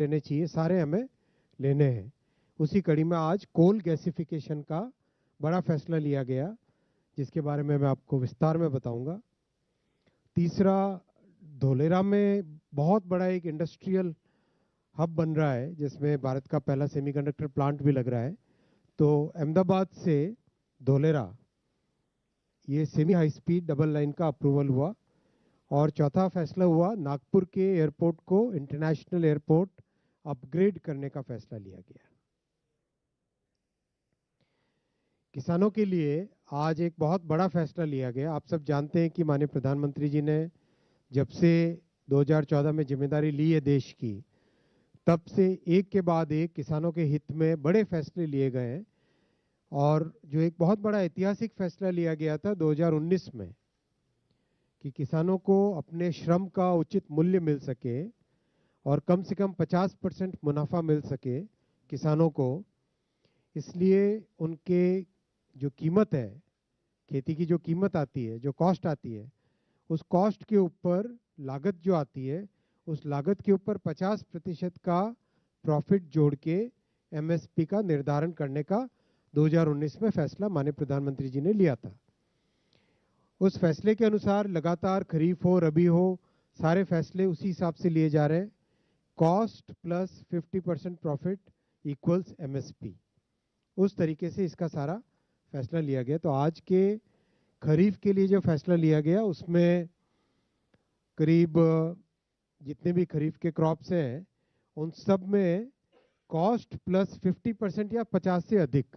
लेने चाहिए, सारे हमें लेने हैं। उसी कड़ी में आज कोल गैसिफिकेशन का बड़ा फैसला लिया गया, जिसके बारे में मैं आपको विस्तार में बताऊंगा। तीसरा, धोलेरा में बहुत बड़ा एक इंडस्ट्रियल हब बन रहा है, जिसमें भारत का पहला सेमीकंडक्टर प्लांट भी लग रहा है। तो अहमदाबाद से धोलेरा ये semi high speed double line का अप्रूवल हुआ। और चौथा फैसला हुआ, नागपुर के एयरपोर्ट को इंटरनेशनल एयरपोर्ट अपग्रेड करने का फैसला लिया गया। किसानों के लिए आज एक बहुत बड़ा फैसला लिया गया। आप सब जानते हैं कि माननीय प्रधानमंत्री जी ने जब से 2014 में जिम्मेदारी ली है देश की, तब से एक के बाद एक किसानों के हित में बड़े फैसले लिए गए हैं। और जो एक बहुत बड़ा ऐतिहासिक फैसला लिया गया था 2019 में, कि किसानों को अपने श्रम का उचित मूल्य मिल सके और कम से कम 50% मुनाफा मिल सके किसानों को। इसलिए उनके जो कीमत है, खेती की जो कीमत आती है, जो कॉस्ट आती है, उस कॉस्ट के ऊपर लागत जो आती है, उस लागत के ऊपर 50% का प्रॉफिट जोड़ के एमएसपी का निर्धारण करने का 2019 में फैसला माननीय प्रधानमंत्री जी ने लिया था। उस फैसले के अनुसार लगातार खरीफ हो रबी हो, सारे फैसले उसी हिसाब से लिए जा रहे हैं। Cost plus 50% profit equals MSP, उस तरीके से इसका सारा फैसला लिया गया। तो आज के खरीफ के लिए जो फैसला लिया गया, उसमें करीब जितने भी खरीफ के क्रॉप्स हैं, उन सब में कॉस्ट प्लस 50% या 50 से अधिक,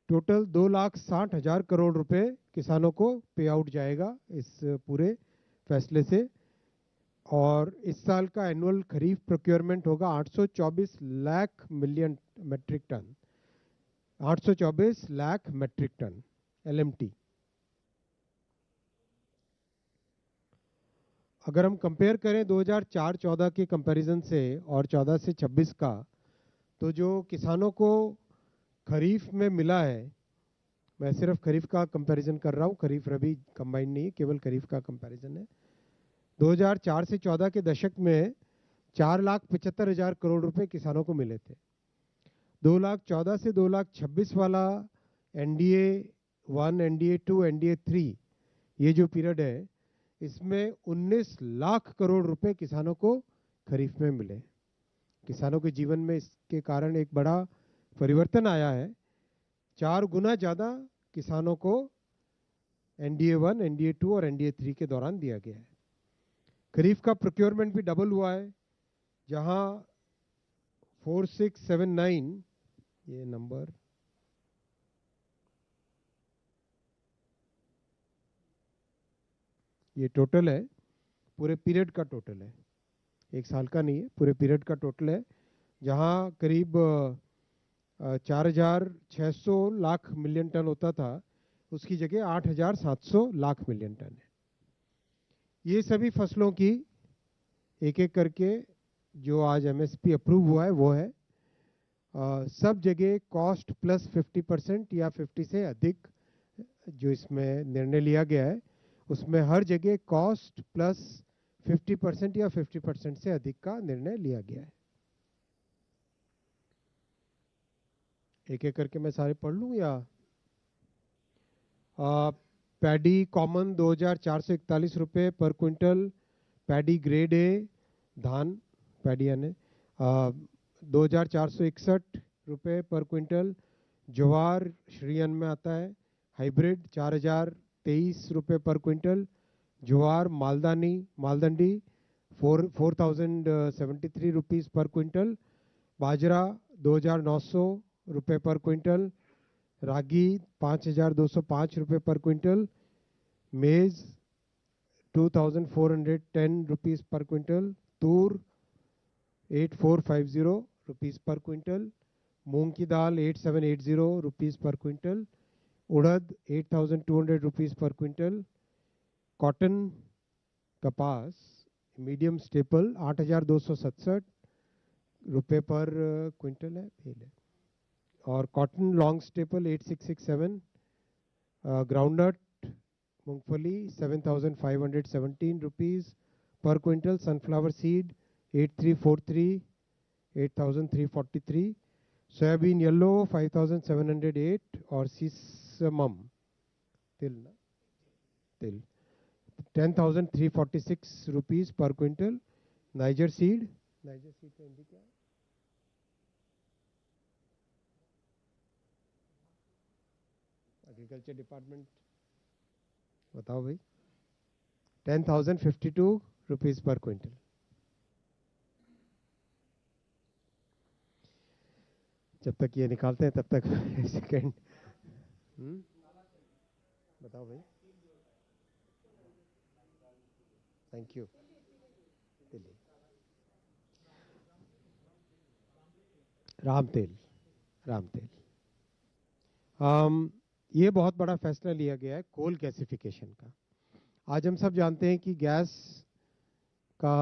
टोटल 2,60,000 करोड़ रुपए किसानों को पे आउट जाएगा इस पूरे फैसले से। और इस साल का एनुअल खरीफ प्रोक्योरमेंट होगा 824 lakh million metric ton, 824 lakh metric ton LMT. अगर हम कंपेयर करें 2004-14 के कंपैरिजन से और 14 से 26 का, तो जो किसानों को खरीफ में मिला है, मैं सिर्फ खरीफ का कंपैरिजन कर रहा हूँ, खरीफ रबी कंबाइंड नहीं है, केवल खरीफ का कंपैरिजन है। 2004 से 14 के दशक में 4,75,000 करोड़ रुपए किसानों को मिले थे। 2,14 से 2,26 वाला एनडीए 1, एनडीए 2, एनडीए 3, ये जो पीरियड है, इसमें 19 लाख करोड़ रुपए किसानों को खरीफ में मिले। किसानों के जीवन में इसके कारण एक बड़ा परिवर्तन आया है। 4 गुना ज़्यादा किसानों को एनडीए 1, एनडीए 2 और एनडीए 3 के दौरान दिया गया है। खरीफ का प्रोक्योरमेंट भी डबल हुआ है, जहां 4679, ये नंबर ये टोटल है, पूरे पीरियड का टोटल है, एक साल का नहीं है, पूरे पीरियड का टोटल है। जहां करीब 4,600 लाख मिलियन टन होता था, उसकी जगह 8,700 लाख मिलियन टन है। ये सभी फसलों की एक एक करके जो आज एमएसपी अप्रूव हुआ है वो है। सब जगह कॉस्ट प्लस 50% या 50 से अधिक जो इसमें निर्णय लिया गया है, उसमें हर जगह कॉस्ट प्लस 50% या 50% से अधिक का निर्णय लिया गया है। एक एक करके मैं सारे पढ़ लूँ या? पैडी कॉमन 2,441 रुपये पर क्विंटल, पैडी ग्रेड ए धान, पैडी यानी 2,461 रुपये पर क्विंटल। ज्वार श्रीयन में आता है, हाइब्रिड 4,023 रुपये पर क्विंटल। ज्वार मालदंडी 4,073 रुपीज़ पर क्विंटल। बाजरा 2,900 रुपये पर क्विंटल। रागी 5,205 रुपये पर क्विंटल। मेज़ 2,410 रुपीज़ पर क्विंटल। तूर 8,450 रुपीज़ पर क्विंटल। मूंग की दाल 8,780 रुपीज़ पर क्विंटल। उड़द 8,200 रुपीज़ पर क्विंटल। कॉटन कपास मीडियम स्टेपल 8,267 रुपये पर क्विंटल है, फेल है। और कॉटन लॉन्ग स्टेपल 8,667। ग्राउंडनट मूंगफली 7,517 रुपीज़ पर quintal. Sunflower seed 8343, 8343, soybean yellow 5708 और सीसमम तिल तिल 10,346 रुपीस पर क्विंटल। नाइजर सीड का हिंदी क्या है? एग्रीकल्चर डिपार्टमेंट बताओ भाई। 10,052 रुपीस पर क्विंटल। जब तक ये निकालते हैं तब तक सेकेंड बताओ भाई। Thank you. राम तेल, राम तेल। ये बहुत बड़ा फैसला लिया गया है कोल गैसिफिकेशन का। आज हम सब जानते हैं कि गैस का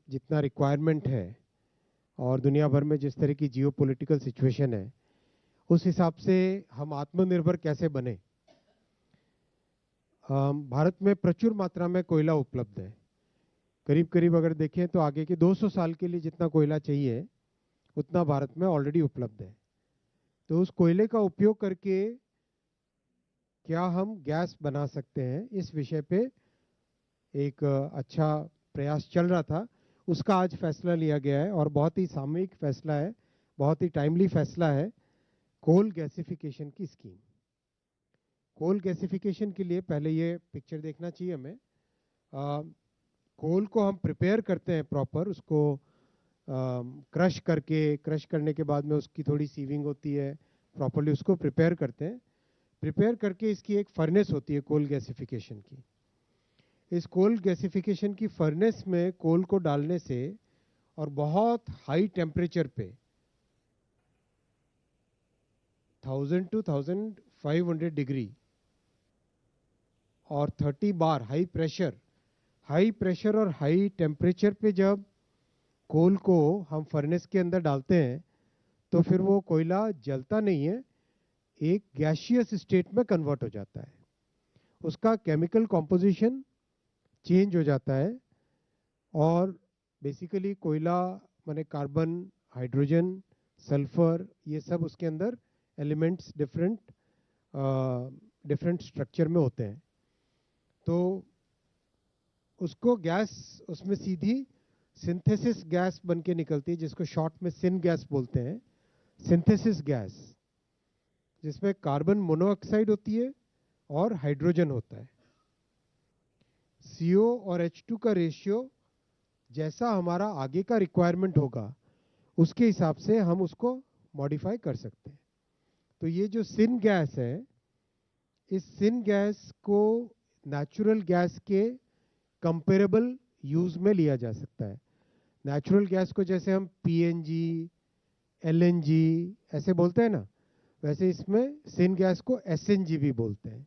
जितना रिक्वायरमेंट है और दुनिया भर में जिस तरह की जियोपॉलिटिकल सिचुएशन है, उस हिसाब से हम आत्मनिर्भर कैसे बने। भारत में प्रचुर मात्रा में कोयला उपलब्ध है। करीब करीब अगर देखें तो आगे के 200 साल के लिए जितना कोयला चाहिए उतना भारत में ऑलरेडी उपलब्ध है। तो उस कोयले का उपयोग करके क्या हम गैस बना सकते हैं, इस विषय पे एक अच्छा प्रयास चल रहा था। उसका आज फैसला लिया गया है और बहुत ही सामयिक फैसला है, बहुत ही टाइमली फैसला है। कोल गैसिफिकेशन की स्कीम। कोल गैसिफिकेशन के लिए पहले ये पिक्चर देखना चाहिए हमें। कोल को हम प्रिपेयर करते हैं प्रॉपर, उसको क्रश करने के बाद में उसकी थोड़ी सीविंग होती है, प्रॉपरली उसको प्रिपेयर करते हैं। प्रिपेयर करके इसकी एक फर्नेस होती है कोल गैसिफिकेशन की। इस कोल गैसिफिकेशन की फर्नेस में कोल को डालने से और बहुत हाई टेम्परेचर पे 1000 to 1500 डिग्री और 30 बार हाई प्रेशर और हाई टेम्परेचर पे जब कोल को हम फर्नेस के अंदर डालते हैं तो फिर वो कोयला जलता नहीं है, एक गैसियस स्टेट में कन्वर्ट हो जाता है। उसका केमिकल कॉम्पोजिशन चेंज हो जाता है और बेसिकली कोयला माने कार्बन, हाइड्रोजन, सल्फर, ये सब उसके अंदर एलिमेंट्स डिफरेंट स्ट्रक्चर में होते हैं। तो उसको गैस उसमें सीधी सिंथेसिस गैस बन के निकलती है, जिसको शॉर्ट में सिन गैस बोलते हैं। सिंथेसिस गैस जिसमें कार्बन मोनोऑक्साइड होती है और हाइड्रोजन होता है। CO और H2 का रेशियो जैसा हमारा आगे का रिक्वायरमेंट होगा उसके हिसाब से हम उसको मॉडिफाई कर सकते हैं। तो ये जो सिन गैस है, इस सिन गैस को नेचुरल गैस के कंपेरेबल यूज में लिया जा सकता है। नेचुरल गैस को जैसे हम PNG, LNG ऐसे बोलते हैं ना, वैसे इसमें सिन गैस को SNG भी बोलते हैं,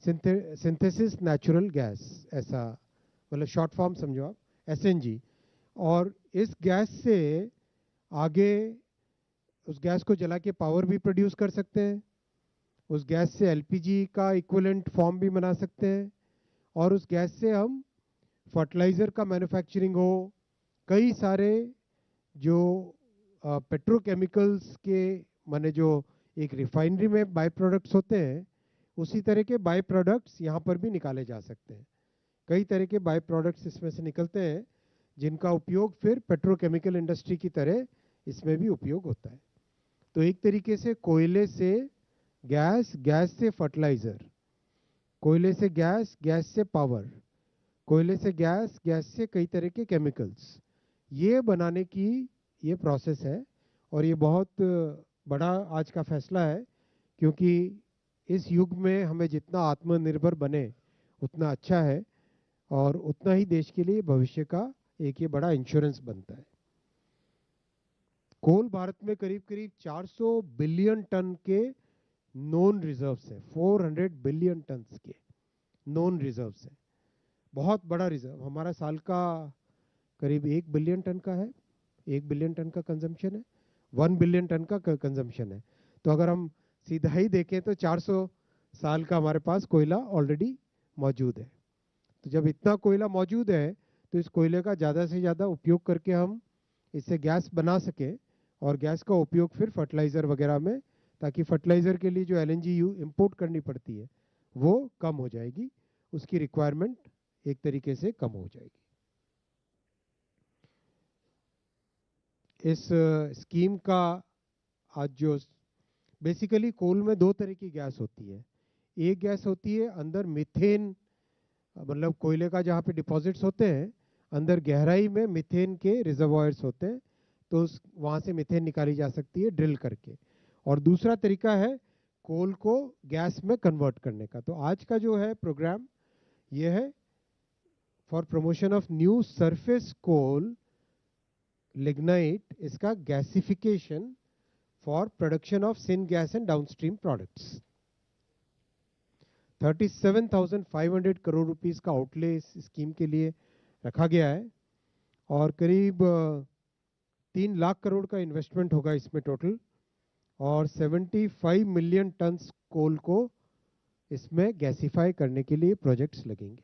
सिंथेसिस नेचुरल गैस, ऐसा मतलब शॉर्ट फॉर्म समझो आप, SNG। और इस गैस से आगे उस गैस को जला के पावर भी प्रोड्यूस कर सकते हैं, उस गैस से LPG का इक्विवेलेंट फॉर्म भी बना सकते हैं, और उस गैस से हम फर्टिलाइजर का मैन्युफैक्चरिंग हो, कई सारे जो पेट्रोकेमिकल्स के माने जो एक रिफाइनरी में बाय प्रोडक्ट्स होते हैं, उसी तरह के बाय प्रोडक्ट्स यहाँ पर भी निकाले जा सकते हैं। कई तरह के बाय प्रोडक्ट्स इसमें से निकलते हैं जिनका उपयोग फिर पेट्रोकेमिकल इंडस्ट्री की तरह इसमें भी उपयोग होता है। तो एक तरीके से कोयले से गैस, गैस से फर्टिलाइजर, कोयले से गैस, गैस से पावर, कोयले से गैस, गैस से कई तरह के केमिकल्स, ये बनाने की ये प्रोसेस है। और ये बहुत बड़ा आज का फैसला है, क्योंकि इस युग में हमें जितना आत्मनिर्भर बने उतना अच्छा है और उतना ही देश के लिए भविष्य का एक ये बड़ा इंश्योरेंस बनता है। कोल भारत में करीब करीब 400 बिलियन टन के नॉन रिजर्व्स है, 400 बिलियन टन के नॉन रिजर्व्स है। बहुत बड़ा रिजर्व, हमारा साल का करीब 1 बिलियन टन का है, 1 बिलियन टन का कंजम्पशन है, 1 बिलियन टन का कंजम्पशन है। तो अगर हम सीधा ही देखें तो 400 साल का हमारे पास कोयला ऑलरेडी मौजूद है। तो जब इतना कोयला मौजूद है तो इस कोयले का ज़्यादा से ज़्यादा उपयोग करके हम इससे गैस बना सकें और गैस का उपयोग फिर फर्टिलाइज़र वगैरह में, ताकि फर्टिलाइज़र के लिए जो एलएनजी इंपोर्ट करनी पड़ती है वो कम हो जाएगी, उसकी रिक्वायरमेंट एक तरीके से कम हो जाएगी। इस स्कीम का आज जो बेसिकली कोल में दो तरह की गैस होती है। एक गैस होती है अंदर मीथेन, मतलब कोयले का जहाँ पे डिपॉजिट्स होते हैं अंदर गहराई में मीथेन के रिजर्वॉयर्स होते हैं, तो वहाँ से मीथेन निकाली जा सकती है ड्रिल करके। और दूसरा तरीका है कोल को गैस में कन्वर्ट करने का। तो आज का जो है प्रोग्राम ये है for promotion of new surface coal lignite, इसका gasification for production of syngas and downstream products. 37,500 crore rupees का आउटले इस स्कीम के लिए रखा गया है और करीब 3 लाख करोड़ का इन्वेस्टमेंट होगा इसमें टोटल, और 75 मिलियन टन्स कोल को इसमें गैसिफाई करने के लिए प्रोजेक्ट्स लगेंगे।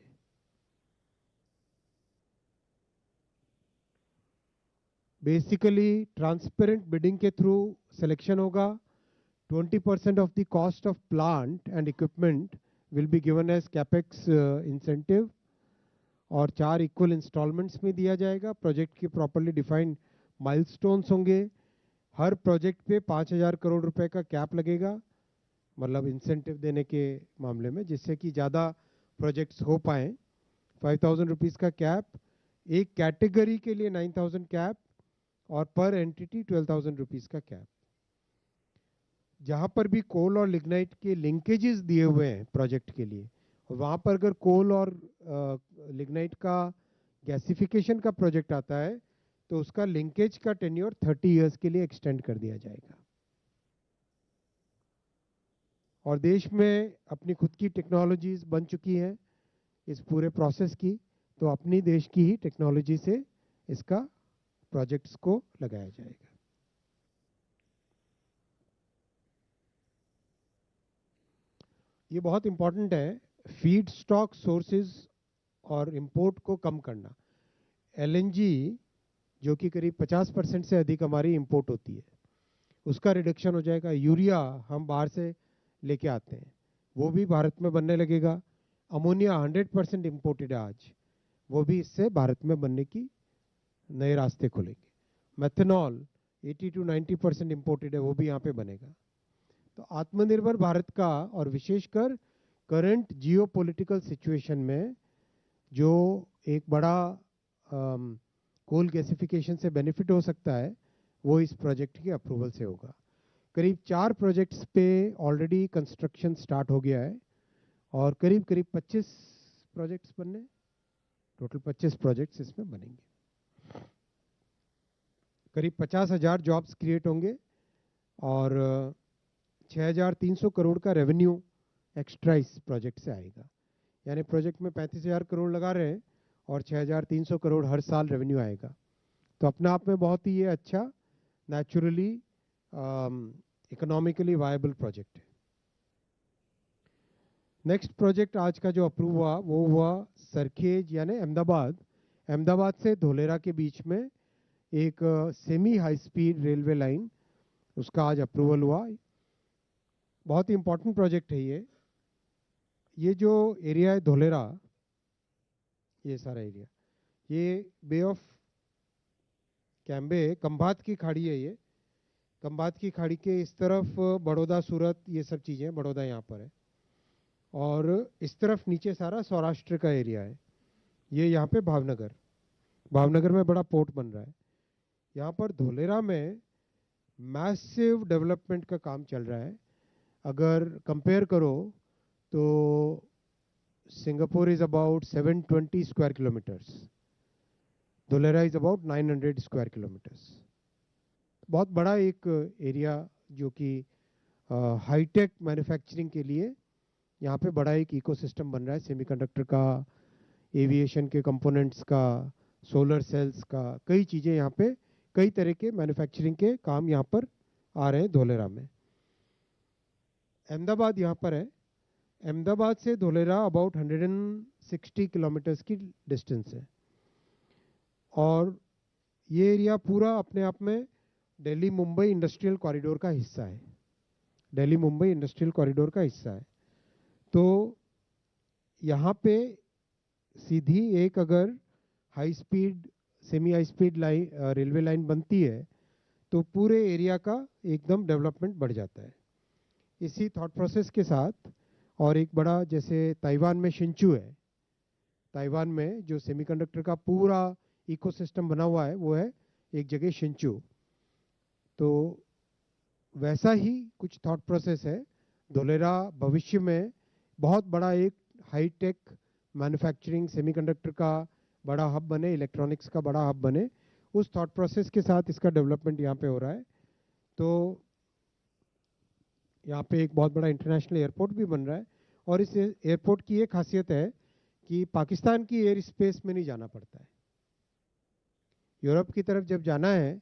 बेसिकली ट्रांसपेरेंट बिडिंग के थ्रू सिलेक्शन होगा। 20% of the cost of plant and equipment will be given as capex incentive, और 4 इक्वल इंस्टॉलमेंट्स में दिया जाएगा। प्रोजेक्ट के प्रॉपर्ली डिफाइंड माइलस्टोन्स होंगे। हर प्रोजेक्ट पे 5,000 करोड़ रुपए का कैप लगेगा, मतलब इंसेंटिव देने के मामले में, जिससे कि ज़्यादा प्रोजेक्ट्स हो पाएँ। 5,000 रुपीज़ का कैप, एक कैटेगरी के लिए 9,000 कैप, और पर एंटिटी 12,000 रुपीज़ का कैप। जहाँ पर भी कोल और लिग्नाइट के लिंकेजेस दिए हुए हैं प्रोजेक्ट के लिए, वहाँ पर अगर कोल और लिग्नाइट का गैसिफिकेशन का प्रोजेक्ट आता है तो उसका लिंकेज का टेन्योर 30 इयर्स के लिए एक्सटेंड कर दिया जाएगा। और देश में अपनी खुद की टेक्नोलॉजीज बन चुकी हैं इस पूरे प्रोसेस की, तो अपनी देश की ही टेक्नोलॉजी से इसका प्रोजेक्ट्स को लगाया जाएगा। ये बहुत इंपॉर्टेंट है, फीड स्टॉक सोर्सेज और इंपोर्ट को कम करना। एलएनजी जो कि करीब 50% से अधिक हमारी इंपोर्ट होती है, उसका रिडक्शन हो जाएगा। यूरिया हम बाहर से लेके आते हैं, वो भी भारत में बनने लगेगा। अमोनिया 100% इंपोर्टेड है आज, वो भी इससे भारत में बनने की नए रास्ते खुलेंगे। मेथनॉल 80 to 90% इंपोर्टेड है, वो भी यहाँ पे बनेगा। तो आत्मनिर्भर भारत का, और विशेषकर करंट जियोपॉलिटिकल सिचुएशन में जो एक बड़ा कोल गैसिफिकेशन से बेनिफिट हो सकता है, वो इस प्रोजेक्ट के अप्रूवल से होगा। करीब 4 प्रोजेक्ट्स पे ऑलरेडी कंस्ट्रक्शन स्टार्ट हो गया है और करीब 25 प्रोजेक्ट्स बनने, टोटल 25 प्रोजेक्ट्स इसमें बनेंगे। करीब 50,000 जॉब्स क्रिएट होंगे और 6,300 करोड़ का रेवेन्यू एक्स्ट्रा इस प्रोजेक्ट से आएगा। यानी प्रोजेक्ट में 35,000 करोड़ लगा रहे हैं और 6,300 करोड़ हर साल रेवेन्यू आएगा। तो अपने आप में बहुत ही ये अच्छा, नेचुरली इकोनॉमिकली वायबल प्रोजेक्ट है। नेक्स्ट प्रोजेक्ट आज का जो अप्रूव हुआ वो हुआ सरखेज यानी अहमदाबाद से धोलेरा के बीच में एक semi high speed railway line, उसका आज अप्रूवल हुआ। बहुत ही इंपॉर्टेंट प्रोजेक्ट है ये जो एरिया है धोलेरा, ये सारा एरिया, ये बे ऑफ कैम्बे, खंभात की खाड़ी है। ये खंभात की खाड़ी के इस तरफ बड़ौदा, सूरत, ये सब चीज़ें, बड़ौदा यहाँ पर है, और इस तरफ नीचे सारा सौराष्ट्र का एरिया है। ये यहाँ पे भावनगर में बड़ा पोर्ट बन रहा है। यहाँ पर धोलेरा में मैसिव डेवलपमेंट का काम चल रहा है। अगर कंपेयर करो तो Singapore is about 720 square kilometres, Dholera is about 900 square kilometres. बहुत बड़ा एक एरिया जो कि हाईटेक मैन्युफैक्चरिंग के लिए यहाँ पे बड़ा एक इकोसिस्टम बन रहा है, सेमीकंडक्टर का, एविएशन के कंपोनेंट्स का, सोलर सेल्स का, कई चीज़ें यहाँ पे, कई तरह के मैन्युफैक्चरिंग के काम यहाँ पर आ रहे हैं धोलेरा में। अहमदाबाद यहाँ पर है। अहमदाबाद से धोलेरा अबाउट 160 किलोमीटर्स की डिस्टेंस है। और ये एरिया पूरा अपने आप में दिल्ली मुंबई इंडस्ट्रियल कॉरिडोर का हिस्सा है, दिल्ली मुंबई इंडस्ट्रियल कॉरिडोर का हिस्सा है। तो यहाँ पे सीधी एक अगर high speed semi high speed line railway line बनती है तो पूरे एरिया का एकदम डेवलपमेंट बढ़ जाता है। इसी थॉट प्रोसेस के साथ और एक बड़ा, जैसे ताइवान में शिंचू है, ताइवान में जो सेमीकंडक्टर का पूरा इकोसिस्टम बना हुआ है वो है एक जगह शिंचू। तो वैसा ही कुछ थॉट प्रोसेस है, धोलेरा भविष्य में बहुत बड़ा एक हाईटेक मैन्युफैक्चरिंग सेमीकंडक्टर का बड़ा हब बने, इलेक्ट्रॉनिक्स का बड़ा हब बने, उस थॉट प्रोसेस के साथ इसका डेवलपमेंट यहाँ पे हो रहा है। तो यहाँ पे एक बहुत बड़ा इंटरनेशनल एयरपोर्ट भी बन रहा है और इस एयरपोर्ट की एक खासियत है कि पाकिस्तान की एयर स्पेस में नहीं जाना पड़ता है। यूरोप की तरफ जब जाना है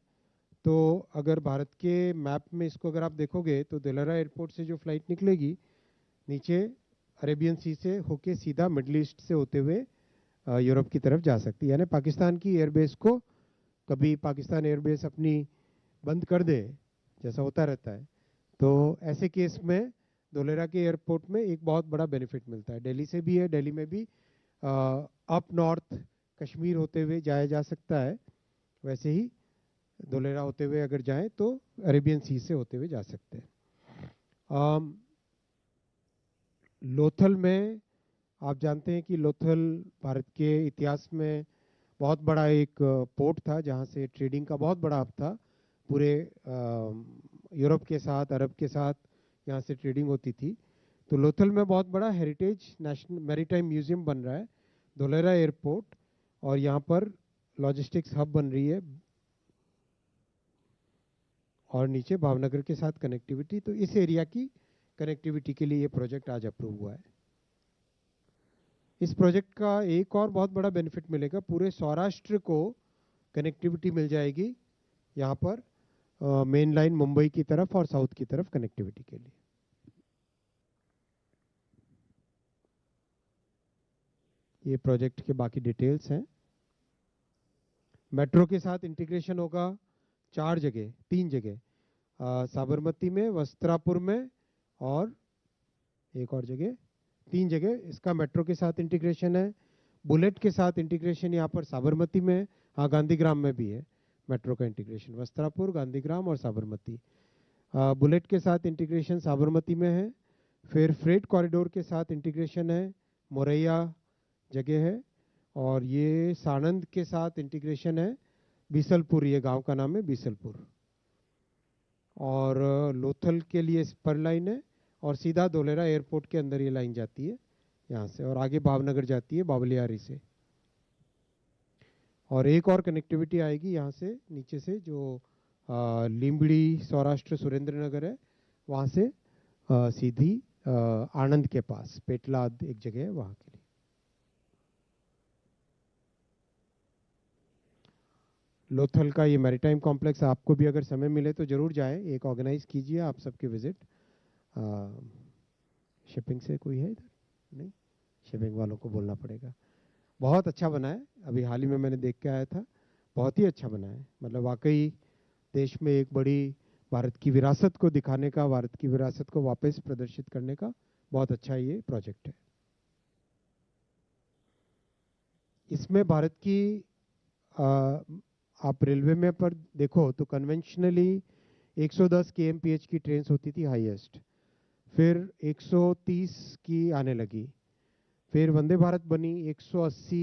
तो अगर भारत के मैप में इसको अगर आप देखोगे तो दिलरा एयरपोर्ट से जो फ्लाइट निकलेगी नीचे अरेबियन सी से होके सीधा मिडल ईस्ट से होते हुए यूरोप की तरफ जा सकती है। यानी पाकिस्तान की एयरबेस को कभी पाकिस्तान एयरबेस अपनी बंद कर दे, जैसा होता रहता है, तो ऐसे केस में धोलेरा के एयरपोर्ट में एक बहुत बड़ा बेनिफिट मिलता है। दिल्ली से भी है, दिल्ली में भी अप नॉर्थ कश्मीर होते हुए जाया जा सकता है, वैसे ही धोलेरा होते हुए अगर जाएं तो अरेबियन सी से होते हुए जा सकते हैं। लोथल में आप जानते हैं कि लोथल भारत के इतिहास में बहुत बड़ा एक पोर्ट था जहां से ट्रेडिंग का बहुत बड़ा हब था। पूरे यूरोप के साथ, अरब के साथ यहाँ से ट्रेडिंग होती थी। तो लोथल में बहुत बड़ा हेरिटेज नेशनल मैरीटाइम म्यूजियम बन रहा है, धोलेरा एयरपोर्ट, और यहाँ पर लॉजिस्टिक्स हब बन रही है और नीचे भावनगर के साथ कनेक्टिविटी। तो इस एरिया की कनेक्टिविटी के लिए ये प्रोजेक्ट आज अप्रूव हुआ है। इस प्रोजेक्ट का एक और बहुत बड़ा बेनिफिट मिलेगा, पूरे सौराष्ट्र को कनेक्टिविटी मिल जाएगी यहाँ पर मेन लाइन मुंबई की तरफ और साउथ की तरफ कनेक्टिविटी के लिए। ये प्रोजेक्ट के बाकी डिटेल्स हैं। मेट्रो के साथ इंटीग्रेशन होगा 3 जगह, साबरमती में, वस्त्रापुर में और एक और जगह, 3 जगह इसका मेट्रो के साथ इंटीग्रेशन है। बुलेट के साथ इंटीग्रेशन यहाँ पर साबरमती में, हाँ गांधीग्राम में भी है मेट्रो का इंटीग्रेशन, वस्त्रापुर, गांधीग्राम और साबरमती। बुलेट के साथ इंटीग्रेशन साबरमती में है। फिर फ्रेट कॉरिडोर के साथ इंटीग्रेशन है, मोरैया जगह है, और ये साणंद के साथ इंटीग्रेशन है, बीसलपुर, ये गांव का नाम है बीसलपुर। और लोथल के लिए स्पर लाइन है और सीधा धोलेरा एयरपोर्ट के अंदर ये लाइन जाती है यहाँ से और आगे भावनगर जाती है बावलियारी से। और एक और कनेक्टिविटी आएगी यहाँ से नीचे से, जो लिंबड़ी सौराष्ट्र सुरेंद्र नगर है, वहाँ से सीधी आनंद के पास पेटलाद एक जगह है वहाँ के लिए। लोथल का ये मैरीटाइम कॉम्प्लेक्स, आपको भी अगर समय मिले तो जरूर जाएं, एक ऑर्गेनाइज कीजिए आप सबके विजिट। शिपिंग से कोई है इधर? नहीं, शिपिंग वालों को बोलना पड़ेगा। बहुत अच्छा बना है, अभी हाल ही में मैंने देख के आया था, बहुत ही अच्छा बना है। मतलब वाकई देश में एक बड़ी भारत की विरासत को दिखाने का, भारत की विरासत को वापस प्रदर्शित करने का बहुत अच्छा ये प्रोजेक्ट है। इसमें भारत की आप रेलवे में पर देखो तो कन्वेंशनली 110 kmph की ट्रेन होती थी हाईएस्ट, फिर 130 की आने लगी, फिर वंदे भारत बनी 180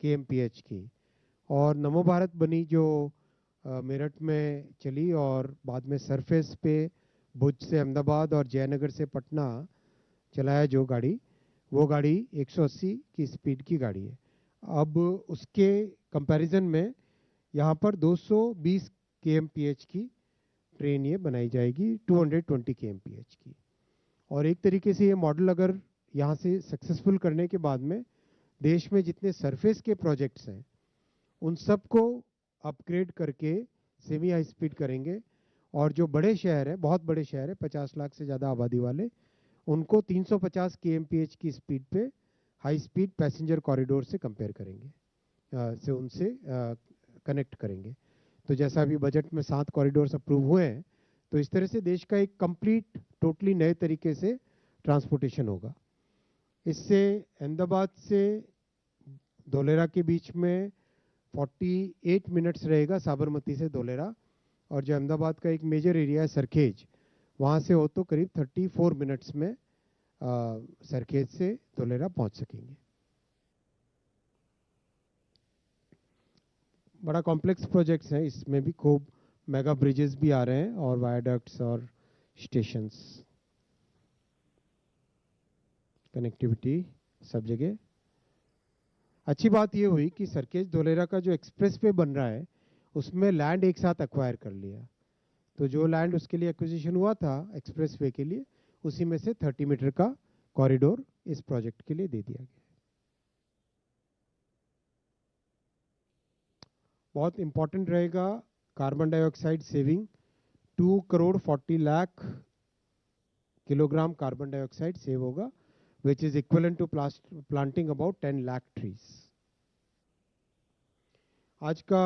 kmph की, और नमो भारत बनी जो मेरठ में चली, और बाद में सरफेस पे भुज से अहमदाबाद और जयनगर से पटना चलाया जो गाड़ी, वो गाड़ी 180 की स्पीड की गाड़ी है। अब उसके कंपैरिजन में यहाँ पर 220 kmph की ट्रेन ये बनाई जाएगी, 220 kmph की। और एक तरीके से ये मॉडल अगर यहाँ से सक्सेसफुल करने के बाद में देश में जितने सरफेस के प्रोजेक्ट्स हैं उन सबको अपग्रेड करके सेमी हाई स्पीड करेंगे, और जो बड़े शहर हैं, बहुत बड़े शहर हैं 50 लाख से ज़्यादा आबादी वाले, उनको 350 kmph की स्पीड पे हाई स्पीड पैसेंजर कॉरिडोर से कंपेयर करेंगे। से उनसे कनेक्ट करेंगे। तो जैसा अभी बजट में 7 कॉरिडोर्स अप्रूव हुए हैं, तो इस तरह से देश का एक कंप्लीट टोटली नए तरीके से ट्रांसपोर्टेशन होगा। इससे अहमदाबाद से धोलेरा के बीच में 48 मिनट्स रहेगा, साबरमती से धोलेरा। और जो अहमदाबाद का एक मेजर एरिया है सरखेज, वहाँ से हो तो करीब 34 मिनट्स में सरखेज से धोलेरा पहुँच सकेंगे। बड़ा कॉम्प्लेक्स प्रोजेक्ट्स हैं, इसमें भी खूब मेगा ब्रिजेस भी आ रहे हैं और वायाडक्ट्स और स्टेशंस, कनेक्टिविटी सब जगह। अच्छी बात ये हुई कि सरखेज धोलेरा का जो एक्सप्रेस वे बन रहा है उसमें लैंड एक साथ एक्वायर कर लिया। तो जो लैंड उसके लिए एक्विजिशन हुआ था एक्सप्रेस वे के लिए, उसी में से 30 मीटर का कॉरिडोर इस प्रोजेक्ट के लिए दे दिया गया। बहुत इंपॉर्टेंट रहेगा carbon dioxide saving. 2 crore 40 lakh kilogram carbon dioxide save होगा, which is equivalent to planting about 10 lakh trees. आज का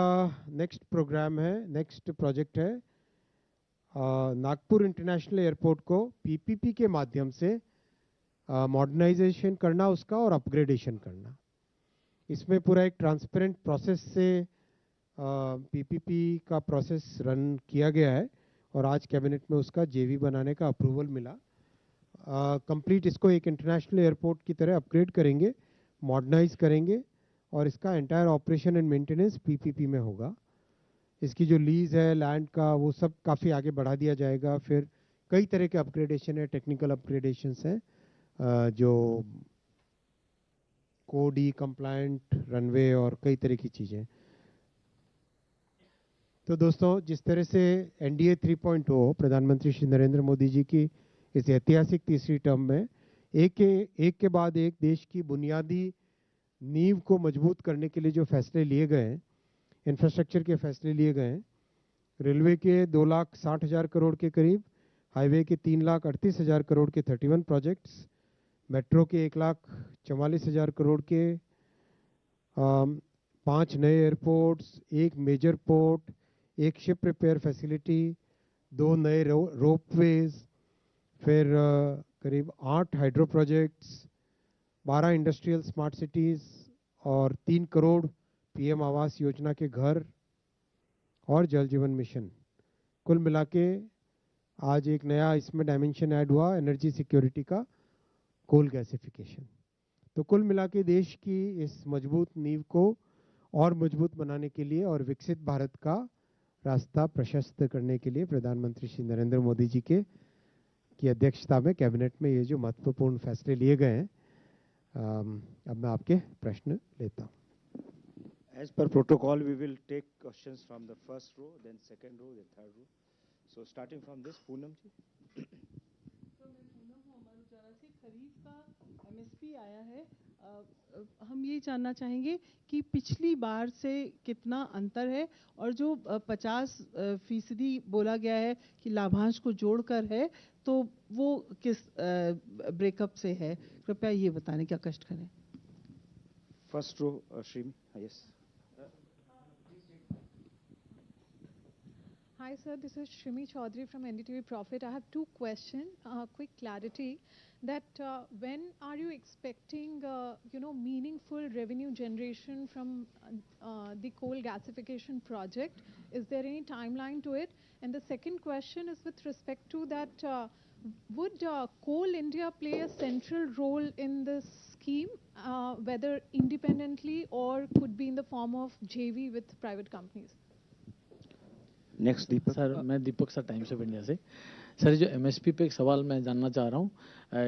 नेक्स्ट प्रोग्राम है, नेक्स्ट प्रोजेक्ट है नागपुर इंटरनेशनल एयरपोर्ट को पीपीपी के माध्यम से मॉडर्नाइजेशन करना उसका और अपग्रेडेशन करना। इसमें पूरा एक ट्रांसपेरेंट प्रोसेस से पीपीपी का प्रोसेस रन किया गया है और आज कैबिनेट में उसका जेवी बनाने का अप्रूवल मिला। कंप्लीट इसको एक इंटरनेशनल एयरपोर्ट की तरह अपग्रेड करेंगे, मॉडर्नाइज करेंगे और इसका entire operation and maintenance PPP में होगा। इसकी जो लीज है लैंड का वो सब काफ़ी आगे बढ़ा दिया जाएगा। फिर कई तरह के अपग्रेडेशन है, टेक्निकल अपग्रेडेशंस हैं जो कोडी कंप्लायंट रनवे और कई तरह की चीज़ें। तो दोस्तों, जिस तरह से एनडीए 3.0 प्रधानमंत्री श्री नरेंद्र मोदी जी की इस ऐतिहासिक तीसरी टर्म में एक के बाद एक देश की बुनियादी नींव को मजबूत करने के लिए जो फैसले लिए गए हैं, इंफ्रास्ट्रक्चर के फैसले लिए गए हैं, रेलवे के 2,60,000 करोड़ के करीब, हाईवे के 3,38,000 करोड़ के 31 प्रोजेक्ट्स, मेट्रो के 1,44,000 करोड़ के 5 नए एयरपोर्ट्स, एक मेजर पोर्ट, एक शिप रिपेयर फैसिलिटी, 2 नए रोपवेज, फिर करीब 8 hydro projects, 12 industrial smart cities और 3 करोड़ पीएम आवास योजना के घर और जल जीवन मिशन। कुल मिला के आज एक नया इसमें डायमेंशन ऐड हुआ, एनर्जी सिक्योरिटी का, कोल गैसिफिकेशन। तो कुल मिला के देश की इस मजबूत नींव को और मजबूत बनाने के लिए और विकसित भारत का रास्ता प्रशस्त करने के लिए प्रधानमंत्री श्री नरेंद्र मोदी जी के की अध्यक्षता में कैबिनेट में ये जो महत्वपूर्ण फैसले लिए गए हैं। अब मैं आपके प्रश्न लेता हूँ। As per protocol, we will take questions from the first row, then second row, then third row. So starting from this, Poonam ji. मैं पूनम हूँ, अमर उजाला से। खरीफ का एमएसपी आया है, हम ये जानना चाहेंगे कि पिछली बार से कितना अंतर है और जो 50% बोला गया है कि लाभांश को जोड़कर है, तो वो किस ब्रेकअप से है, कृपया ये बताने क्या कष्ट करें। First row, Shrimi. Yes. Hi sir, this is Shrimi Chaudhary from NDTV Profit. I have 2 questions. Quick clarity that when are you expecting meaningful revenue generation from the coal gasification project? Is there any timeline to it? And the second question is with respect to that, would Coal India play a central role in this scheme, whether independently or could be in the form of JV with private companies? Next Deepak sir, मैं Deepak sir, Times of India से। Sir, जो MSP पे एक सवाल मैं जानना चाह रहा हूँ।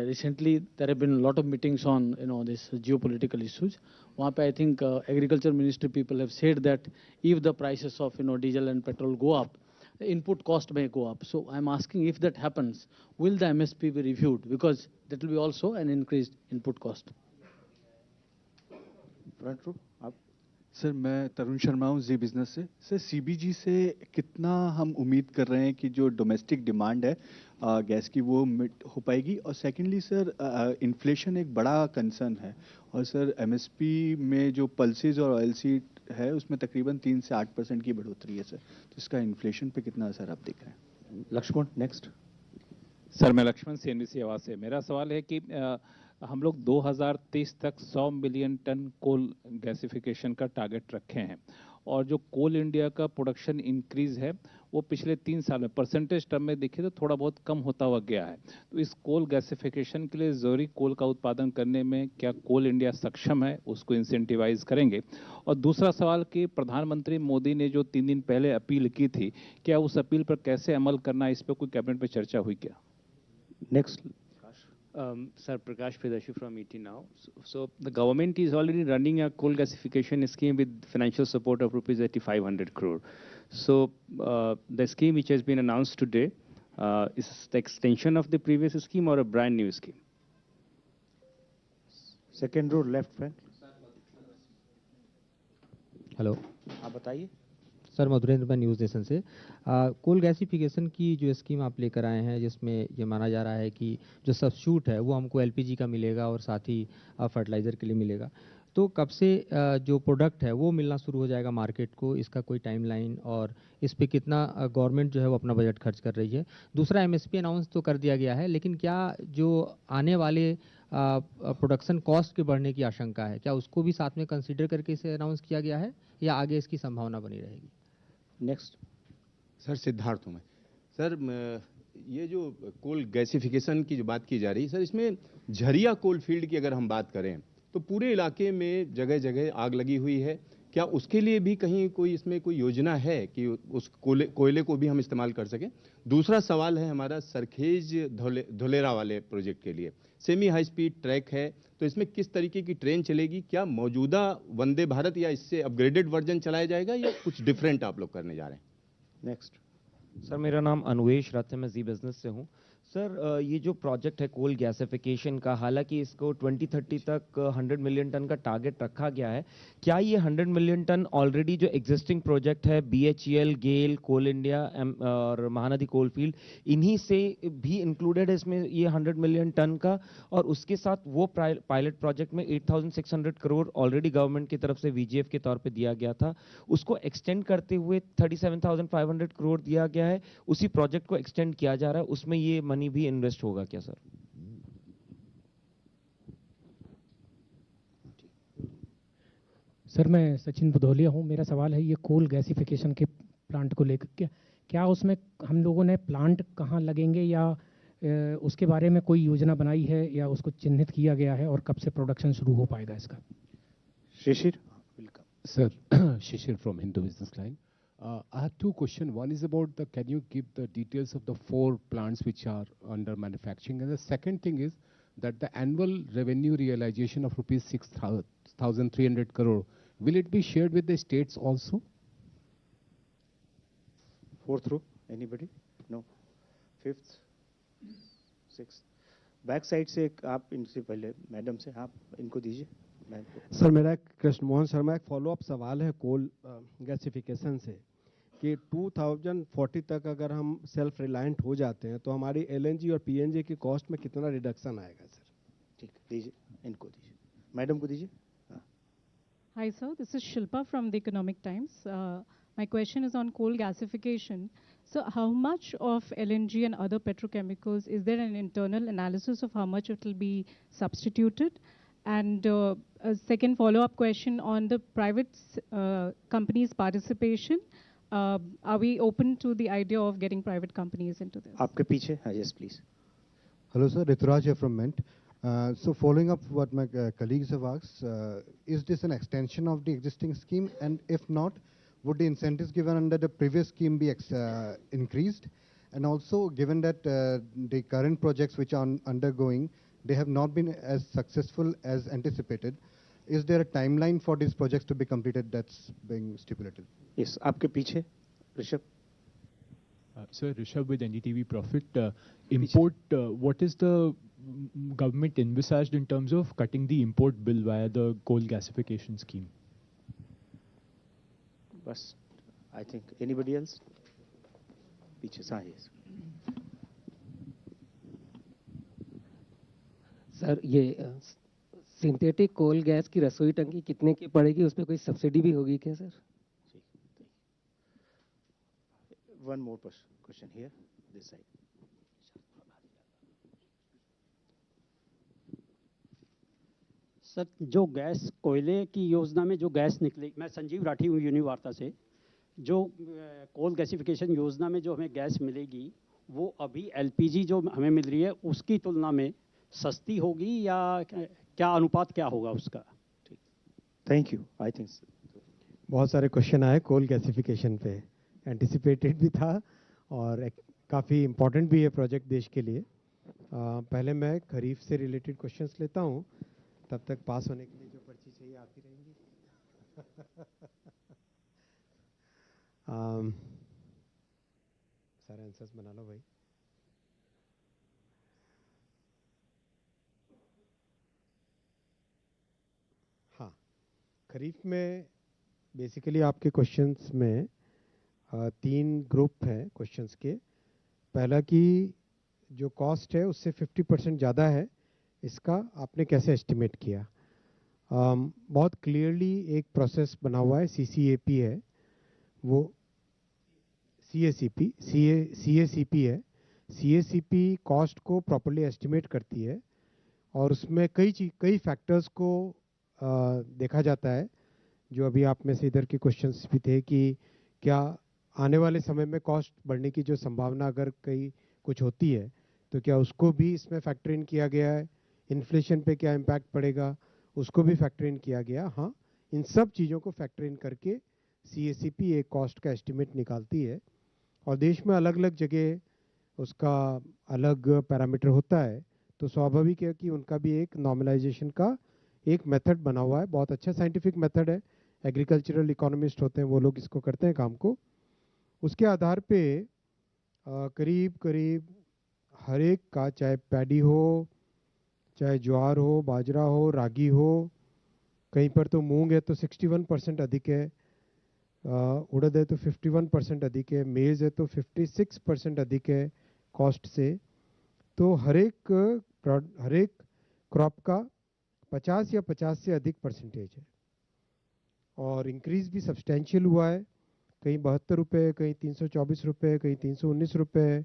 Recently there have been lot of meetings on this geopolitical issues. वहाँ पे I think agriculture ministry people have said that if the prices of diesel and petrol go up, input cost may go up. So I'm asking, if that happens, will the MSP be reviewed, because that will be also an increased input cost. Front row आप। Sir मैं तरुण शर्मा हूँ Zee Business से। Sir CBG से कितना हम उम्मीद कर रहे हैं कि जो डोमेस्टिक डिमांड है गैस की वो मीट हो पाएगी? और सेकेंडली सर इन्फ्लेशन एक बड़ा कंसर्न है, और सर एमएसपी में जो पल्सेस और ऑयलसीड है उसमें तकरीबन 3 से 8% की बढ़ोतरी है सर, तो इसका इन्फ्लेशन पे कितना असर आप देख रहे हैं? लक्ष्मण नेक्स्ट। सर मैं लक्ष्मण सीएनबीसी आवाज से। मेरा सवाल है कि हम लोग 2030 तक 100 मिलियन टन कोल गैसिफिकेशन का टारगेट रखे हैं, और जो कोल इंडिया का प्रोडक्शन इंक्रीज है वो पिछले 3 साल में परसेंटेज टर्म में देखिए तो थोड़ा बहुत कम होता हुआ गया है। तो इस कोल गैसिफिकेशन के लिए जरूरी कोल का उत्पादन करने में क्या कोल इंडिया सक्षम है, उसको इंसेंटिवाइज करेंगे? और दूसरा सवाल कि प्रधानमंत्री मोदी ने जो 3 दिन पहले अपील की थी, क्या उस अपील पर कैसे अमल करना है, इस पर कोई कैबिनेट में चर्चा हुई क्या? Next. Sir, Prakash Pridashi from ET Now. So the government is already running a coal gasification scheme with financial support of rupees 8,500 crore. So the scheme which has been announced today is the extension of the previous scheme or a brand new scheme? Second row left front. Hello, आप बताइए। Sir Madhurendra मैं news nation से। Coal gasification की जो scheme आप लेकर आए हैं, जिसमें ये माना जा रहा है कि जो सब्स्टिट्यूट है वो हमको एलपीजी का मिलेगा और साथ ही फर्टिलाइज़र के लिए मिलेगा, तो कब से जो प्रोडक्ट है वो मिलना शुरू हो जाएगा मार्केट को? इसका कोई टाइमलाइन और इस पे कितना गवर्नमेंट जो है वो अपना बजट खर्च कर रही है? दूसरा, एमएसपी अनाउंस तो कर दिया गया है, लेकिन क्या जो आने वाले प्रोडक्शन कॉस्ट के बढ़ने की आशंका है, क्या उसको भी साथ में कंसीडर करके इसे अनाउंस किया गया है, या आगे इसकी संभावना बनी रहेगी? नेक्स्ट। सर सिद्धार्थ हूँ मैं। सर ये जो कोल गैसिफिकेशन की जो बात की जा रही है सर, इसमें झरिया कोल फील्ड की अगर हम बात करें तो पूरे इलाके में जगह जगह आग लगी हुई है। क्या उसके लिए भी कहीं कोई इसमें कोई योजना है कि उस कोयले को भी हम इस्तेमाल कर सकें? दूसरा सवाल है हमारा सरखेज धुलेरा वाले प्रोजेक्ट के लिए सेमी हाई स्पीड ट्रैक है, तो इसमें किस तरीके की ट्रेन चलेगी? क्या मौजूदा वंदे भारत या इससे अपग्रेडेड वर्जन चलाया जाएगा या कुछ डिफरेंट आप लोग करने जा रहे हैं? नेक्स्ट। सर मेरा नाम अनुवेश रथ है, मैं जी बिजनेस से हूँ। सर ये जो प्रोजेक्ट है कोल गैसिफिकेशन का, हालांकि इसको 2030 तक 100 मिलियन टन का टारगेट रखा गया है, क्या ये 100 मिलियन टन ऑलरेडी जो एग्जिस्टिंग प्रोजेक्ट है बीएचईएल, गेल, कोल इंडिया और महानदी कोल फील्ड, इन्हीं से भी इंक्लूडेड है इसमें ये 100 मिलियन टन का? और उसके साथ वो पायलट प्रोजेक्ट में 8,600 करोड़ ऑलरेडी गवर्नमेंट की तरफ से वीजीएफ के तौर पर दिया गया था, उसको एक्सटेंड करते हुए 37,500 करोड़ दिया गया है, उसी प्रोजेक्ट को एक्सटेंड किया जा रहा है, उसमें ये मनी भी इन्वेस्ट होगा क्या सर? सर मैं सचिन भदौलिया हूँ। मेरा सवाल है ये कोल गैसिफिकेशन के प्लांट को लेकर, क्या उसमें हम लोगों ने प्लांट कहाँ लगेंगे, या उसके बारे में कोई योजना बनाई है, या उसको चिन्हित किया गया है, और कब से प्रोडक्शन शुरू हो पाएगा इसका? Shishir. Sir Shishir from Hindu business line. I have two questions. One is about can you give the details of the 4 plants which are under manufacturing? And the second thing is that the annual revenue realization of rupees 6,300 crore, will it be shared with the states also? Fourth row, anybody? No. Fifth, sixth. Back side से आप इनसे पहले madam से, आप इनको दीजिए। Sir मेरा एक कृष्ण मोहन शर्मा, एक फॉलोअप सवाल है कोल गैसिफिकेशन से कि 2040 तक अगर हम सेल्फ रिलायंट हो जाते हैं तो हमारी एलएनजी और पीएनजी की कॉस्ट में कितना रिडक्शन आएगा सर? ठीक, दीजिए, इनको दीजिए, मैडम को दीजिए। Hi sir, this is Shilpa from the Economic Times. My question is on coal gasification. So how much of LNG and other petrochemicals, is there an internal analysis of how much it will be substituted? And a second follow-up question on the private companies' participation. Are we open to the idea of getting private companies into this? आपके पीछे, yes please. Hello sir, Rituraj here from Mint. So following up what my colleagues have asked, is this an extension of the existing scheme? And if not, would the incentives given under the previous scheme be increased? And also, given that the current projects which are undergoing, they have not been as successful as anticipated, is there a timeline for these projects to be completed that's being stipulated? Yes, आपके पीछे, Rishabh. Sir, Rishabh with NDTV Profit. Import, what is the government envisaged in terms of cutting the import bill via the coal gasification scheme? First, I think anybody else? पीछे हाँ yes. Sir ये synthetic कोल gas की रसोई टंकी कितने की पड़ेगी, उस पर कोई सब्सिडी भी होगी क्या sir? One more question here, this side. Sir जो गैस कोयले की योजना में जो गैस निकली, मैं संजीव राठी हूँ यूनिवार्ता से, जो कोल गैसिफिकेशन योजना में जो हमें गैस मिलेगी वो अभी एलपीजी जो हमें मिल रही है उसकी तुलना में सस्ती होगी या क्या अनुपात क्या होगा उसका? Thank you. I think बहुत सारे क्वेश्चन आए कोल गैसिफिकेशन पे, एंटिसिपेटेड भी था और काफ़ी इम्पोर्टेंट भी है प्रोजेक्ट देश के लिए। पहले मैं खरीफ से रिलेटेड क्वेश्चंस लेता हूँ, तब तक पास होने के लिए जो पर्ची चाहिए आती रहेंगी। सारे आंसर्स बना लो भाई। हाँ, खरीफ में बेसिकली आपके क्वेश्चंस में 3 ग्रुप हैं क्वेश्चंस के। पहला कि जो कॉस्ट है उससे 50% ज़्यादा है, इसका आपने कैसे एस्टिमेट किया? बहुत क्लियरली एक प्रोसेस बना हुआ है, CCAP है, वो CACP है। CACP कॉस्ट को प्रॉपर्ली एस्टिमेट करती है और उसमें कई फैक्टर्स को देखा जाता है। जो अभी आप में से इधर के क्वेश्चंस भी थे कि क्या आने वाले समय में कॉस्ट बढ़ने की जो संभावना अगर कुछ होती है तो क्या उसको भी इसमें फैक्टर इन किया गया है? इन्फ्लेशन पे क्या इम्पैक्ट पड़ेगा, उसको भी फैक्टर इन किया गया। हाँ, इन सब चीज़ों को फैक्टर इन करके CACP एक कॉस्ट का एस्टिमेट निकालती है और देश में अलग अलग जगह उसका अलग पैरामीटर होता है, तो स्वाभाविक है कि उनका भी एक नॉर्मलाइजेशन का एक मेथड बना हुआ है। बहुत अच्छा साइंटिफिक मेथड है, एग्रीकल्चरल इकोनॉमिस्ट होते हैं वो लोग इसको करते हैं काम को। उसके आधार पे करीब करीब हर एक का, चाहे पैडी हो, चाहे ज्वार हो, बाजरा हो, रागी हो, कहीं पर तो मूंग है तो 61% अधिक है, उड़द है तो 51% अधिक है, मेज़ है तो 56% अधिक है कॉस्ट से। तो हर एक क्रॉप का 50 या 50 से अधिक परसेंटेज है और इंक्रीज भी सब्सटेंशियल हुआ है। कहीं 72 रुपये, कहीं 324 रुपये, कहीं 319 रुपये,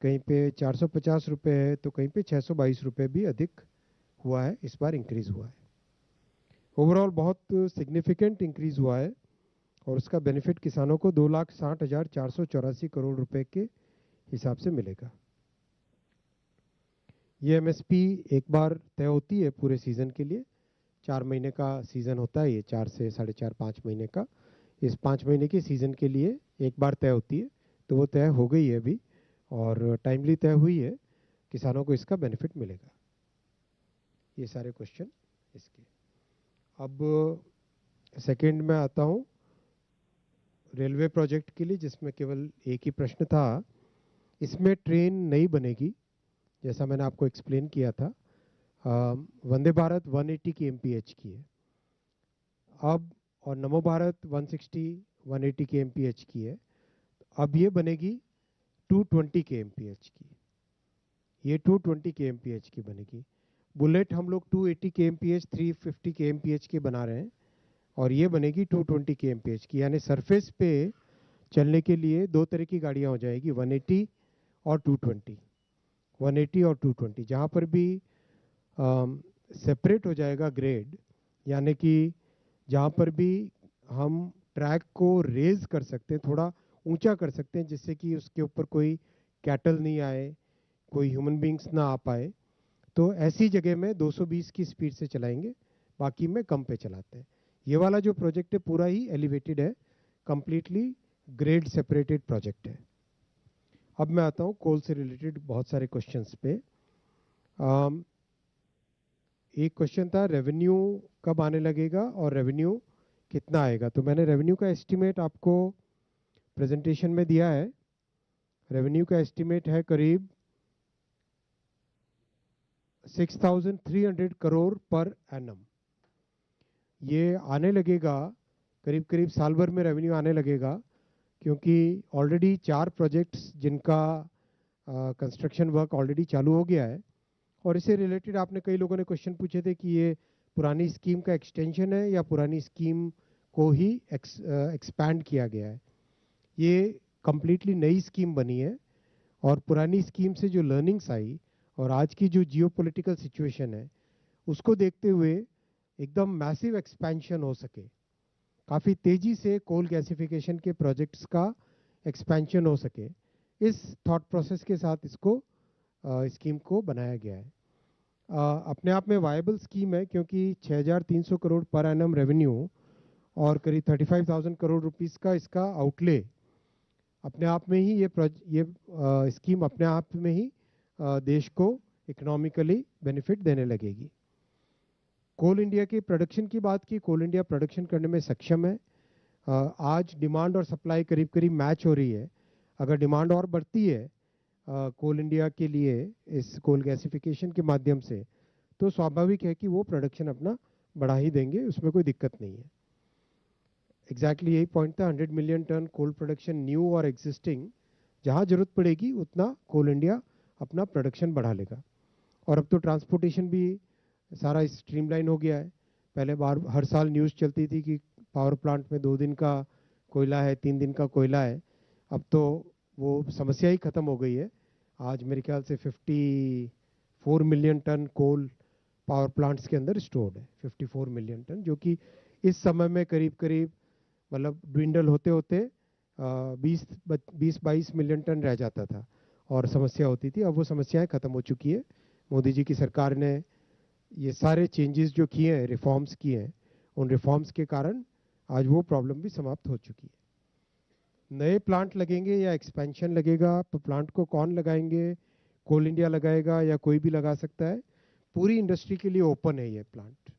कहीं पे 450 रुपये है, तो कहीं पे 622 रुपये भी अधिक हुआ है, इस बार इंक्रीज हुआ है। ओवरऑल बहुत सिग्निफिकेंट इंक्रीज हुआ है और उसका बेनिफिट किसानों को 2,60,484 करोड़ रुपए के हिसाब से मिलेगा। ये MSP एक बार तय होती है पूरे सीजन के लिए, 4 महीने का सीजन होता है ये, 4 से 4.5-5 महीने का। इस 5 महीने के सीजन के लिए एक बार तय होती है, तो वो तय हो गई है अभी और टाइमली तय हुई है, किसानों को इसका बेनिफिट मिलेगा। ये सारे क्वेश्चन इसके। अब सेकंड में आता हूँ रेलवे प्रोजेक्ट के लिए, जिसमें केवल एक ही प्रश्न था। इसमें ट्रेन नहीं बनेगी, जैसा मैंने आपको एक्सप्लेन किया था। वंदे भारत 180 kmph की है अब, और नमो भारत 160-180 kmph की है। अब ये बनेगी 220 kmph की, ये 220 kmph की बनेगी। बुलेट हम लोग 280 kmph 350 kmph के बना रहे हैं और ये बनेगी 220 kmph की। यानी सरफेस पे चलने के लिए 2 तरह की गाड़ियाँ हो जाएगी, 180 और 220। 180 और 220 जहाँ पर भी सेपरेट हो जाएगा ग्रेड, यानी कि जहाँ पर भी हम ट्रैक को रेज कर सकते हैं, थोड़ा ऊंचा कर सकते हैं, जिससे कि उसके ऊपर कोई कैटल नहीं आए, कोई ह्यूमन बींग्स ना आ पाए, तो ऐसी जगह में 220 की स्पीड से चलाएंगे, बाकी में कम पे चलाते हैं। ये वाला जो प्रोजेक्ट है पूरा ही एलिवेटेड है, कंप्लीटली ग्रेड सेपरेटेड प्रोजेक्ट है। अब मैं आता हूँ कोल से रिलेटेड बहुत सारे क्वेश्चंस पे। एक क्वेश्चन था रेवेन्यू कब आने लगेगा और रेवेन्यू कितना आएगा। तो मैंने रेवेन्यू का एस्टिमेट आपको प्रेजेंटेशन में दिया है। रेवेन्यू का एस्टिमेट है करीब 6,300 करोड़ पर एनम। ये आने लगेगा करीब करीब साल भर में रेवेन्यू आने लगेगा, क्योंकि ऑलरेडी 4 प्रोजेक्ट्स जिनका कंस्ट्रक्शन वर्क ऑलरेडी चालू हो गया है। और इससे रिलेटेड आपने कई लोगों ने क्वेश्चन पूछे थे कि ये पुरानी स्कीम का एक्सटेंशन है या पुरानी स्कीम को ही एक्सपैंड किया गया है। ये कंप्लीटली नई स्कीम बनी है और पुरानी स्कीम से जो लर्निंग्स आई और आज की जो जियोपॉलिटिकल सिचुएशन है उसको देखते हुए एकदम मैसिव एक्सपेंशन हो सके, काफ़ी तेज़ी से कोल गैसिफिकेशन के प्रोजेक्ट्स का एक्सपेंशन हो सके, इस थॉट प्रोसेस के साथ इसको स्कीम को बनाया गया है। अपने आप में वायबल स्कीम है, क्योंकि 6,300 करोड़ पर एनम रेवेन्यू और करीब 35,000 करोड़ रुपीस का इसका आउटले अपने आप में ही ये स्कीम अपने आप में ही देश को इकोनॉमिकली बेनिफिट देने लगेगी। कोल इंडिया की प्रोडक्शन की बात की, कोल इंडिया प्रोडक्शन करने में सक्षम है। आज डिमांड और सप्लाई करीब करीब मैच हो रही है। अगर डिमांड और बढ़ती है कोल इंडिया के लिए इस कोल गैसिफिकेशन के माध्यम से, तो स्वाभाविक है कि वो प्रोडक्शन अपना बढ़ा ही देंगे, उसमें कोई दिक्कत नहीं है। एग्जैक्टली यही पॉइंट था, 100 million ton coal production new और एग्जिस्टिंग, जहाँ जरूरत पड़ेगी उतना कोल इंडिया अपना प्रोडक्शन बढ़ा लेगा। और अब तो ट्रांसपोर्टेशन भी सारा स्ट्रीमलाइन हो गया है। पहले बार हर साल न्यूज़ चलती थी कि पावर प्लांट में 2 दिन का कोयला है, 3 दिन का कोयला है, अब तो वो समस्या ही खत्म हो गई है। आज मेरे ख्याल से 54 million ton coal power plants के अंदर स्टोर्ड है, 54 मिलियन टन, जो कि इस समय में करीब करीब मतलब ड्विंडल होते होते 20-22 मिलियन टन रह जाता था और समस्या होती थी। अब वो समस्याएं खत्म हो चुकी है। मोदी जी की सरकार ने ये सारे चेंजेस जो किए हैं, रिफॉर्म्स किए हैं, उन रिफॉर्म्स के कारण आज वो प्रॉब्लम भी समाप्त हो चुकी है। नए प्लांट लगेंगे या एक्सपेंशन लगेगा, तो प्लांट को कौन लगाएंगे, कोल इंडिया लगाएगा या कोई भी लगा सकता है। पूरी इंडस्ट्री के लिए ओपन है ये प्लांट,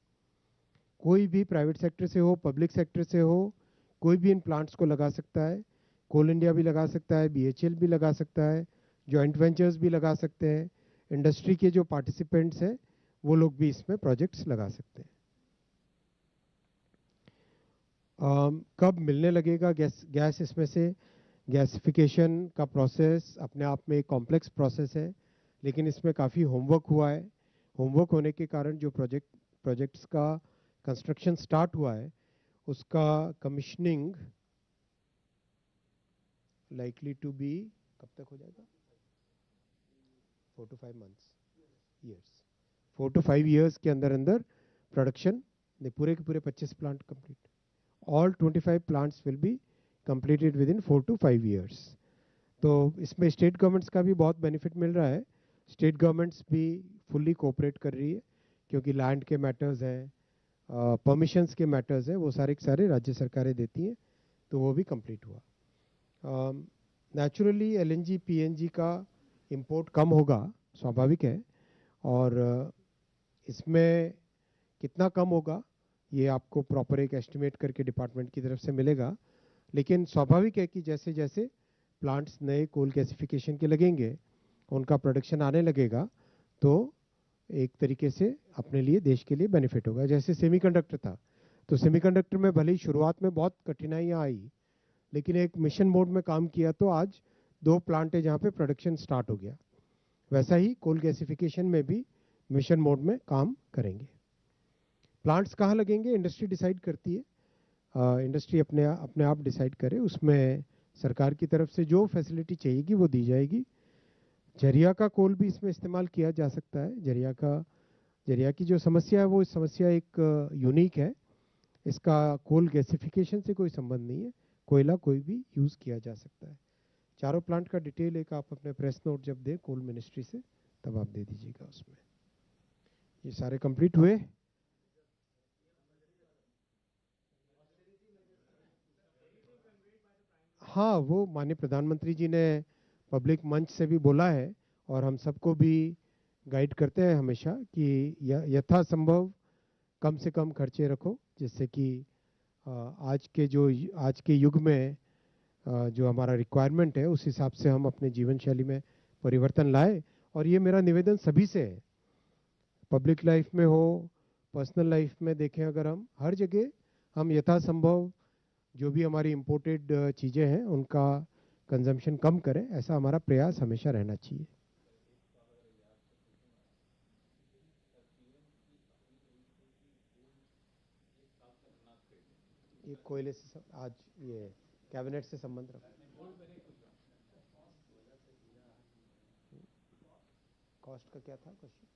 कोई भी प्राइवेट सेक्टर से हो, पब्लिक सेक्टर से हो, कोई भी इन प्लांट्स को लगा सकता है। कोल इंडिया भी लगा सकता है, BHEL भी लगा सकता है, जॉइंट वेंचर्स भी लगा सकते हैं, इंडस्ट्री के जो पार्टिसिपेंट्स हैं वो लोग भी इसमें प्रोजेक्ट्स लगा सकते हैं। कब मिलने लगेगा गैस इसमें से? गैसिफिकेशन का प्रोसेस अपने आप में एक कॉम्प्लेक्स प्रोसेस है, लेकिन इसमें काफ़ी होमवर्क हुआ है। होमवर्क होने के कारण जो प्रोजेक्ट्स का कंस्ट्रक्शन स्टार्ट हुआ है उसका कमिश्निंग लाइकली टू बी कब तक हो जाएगा? 4 to 5 years 4 to 5 years के अंदर अंदर प्रोडक्शन पूरे के पूरे 25 plant complete, all 25 plants will be completed with in 4 to 5 years। तो इसमें स्टेट गवर्नमेंट्स का भी बहुत बेनिफिट मिल रहा है। स्टेट गवर्नमेंट्स भी फुल्ली कोऑपरेट कर रही है, क्योंकि लैंड के मैटर्स हैं, परमिशंस के मैटर्स हैं, वो सारे के सारे राज्य सरकारें देती हैं, तो वो भी कंप्लीट हुआ। नेचुरली LNG PNG का इंपोर्ट कम होगा, स्वाभाविक है, और इसमें कितना कम होगा ये आपको प्रॉपर एक एस्टिमेट करके डिपार्टमेंट की तरफ से मिलेगा। लेकिन स्वाभाविक है कि जैसे जैसे प्लांट्स नए कोल गैसिफिकेशन के लगेंगे, उनका प्रोडक्शन आने लगेगा, तो एक तरीके से अपने लिए, देश के लिए बेनिफिट होगा। जैसे सेमीकंडक्टर था, तो सेमीकंडक्टर में भले ही शुरुआत में बहुत कठिनाइयाँ आई, लेकिन एक मिशन मोड में काम किया तो आज 2 प्लांट है जहाँ पे प्रोडक्शन स्टार्ट हो गया। वैसा ही कोल गैसिफिकेशन में भी मिशन मोड में काम करेंगे। प्लांट्स कहाँ लगेंगे इंडस्ट्री डिसाइड करती है, इंडस्ट्री अपने आप डिसाइड करे, उसमें सरकार की तरफ से जो फैसिलिटी चाहिएगी वो दी जाएगी। झरिया का कोल भी इसमें इस्तेमाल किया जा सकता है। झरिया की जो समस्या है वो समस्या एक यूनिक है, इसका कोल गैसिफिकेशन से कोई संबंध नहीं है, कोयला कोई भी यूज़ किया जा सकता है। चारों प्लांट का डिटेल एक आप अपने प्रेस नोट जब दें कोल मिनिस्ट्री से तब आप दे दीजिएगा उसमें। ये सारे कंप्लीट हुए। हाँ, वो माननीय प्रधानमंत्री जी ने पब्लिक मंच से भी बोला है और हम सबको भी गाइड करते हैं हमेशा कि यथासंभव कम से कम खर्चे रखो, जिससे कि आज के युग में जो हमारा रिक्वायरमेंट है उस हिसाब से हम अपने जीवन शैली में परिवर्तन लाए। और ये मेरा निवेदन सभी से है, पब्लिक लाइफ में हो, पर्सनल लाइफ में देखें, अगर हम हर जगह हम यथासंभव जो भी हमारी इम्पोर्टेड चीज़ें हैं उनका कंजम्पशन कम करें, ऐसा हमारा प्रयास हमेशा रहना चाहिए। ये कोयले से आज ये कैबिनेट से संबंध रखा, कॉस्ट का क्या था क्वेश्चन?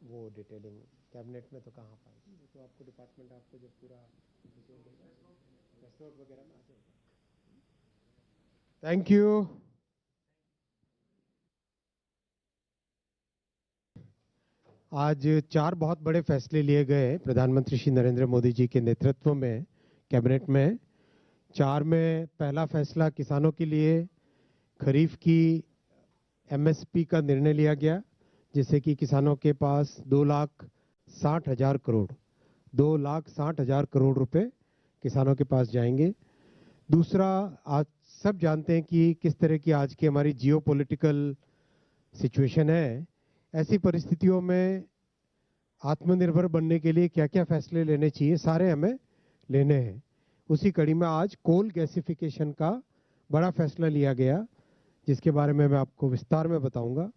वो डिटेलिंग कैबिनेट में तो कहाँ पाएगी, तो आपको डिपार्टमेंट आपको जब पूरा डिटेल देगा प्रेस नोट वगैरह में आ जाएगा। Thank you. आज 4 बहुत बड़े फैसले लिए गए प्रधानमंत्री श्री नरेंद्र मोदी जी के नेतृत्व में कैबिनेट में। 4 में पहला फैसला किसानों के लिए खरीफ की एमएसपी का निर्णय लिया गया, जिससे कि किसानों के पास 2,60,000 करोड़ 2,60,000 करोड़ रुपए किसानों के पास जाएंगे। दूसरा, आज सब जानते हैं कि किस तरह की आज की हमारी जियोपॉलिटिकल सिचुएशन है। ऐसी परिस्थितियों में आत्मनिर्भर बनने के लिए क्या क्या फैसले लेने चाहिए, सारे हमें लेने हैं। उसी कड़ी में आज कोल गैसिफिकेशन का बड़ा फैसला लिया गया, जिसके बारे में मैं आपको विस्तार में बताऊंगा।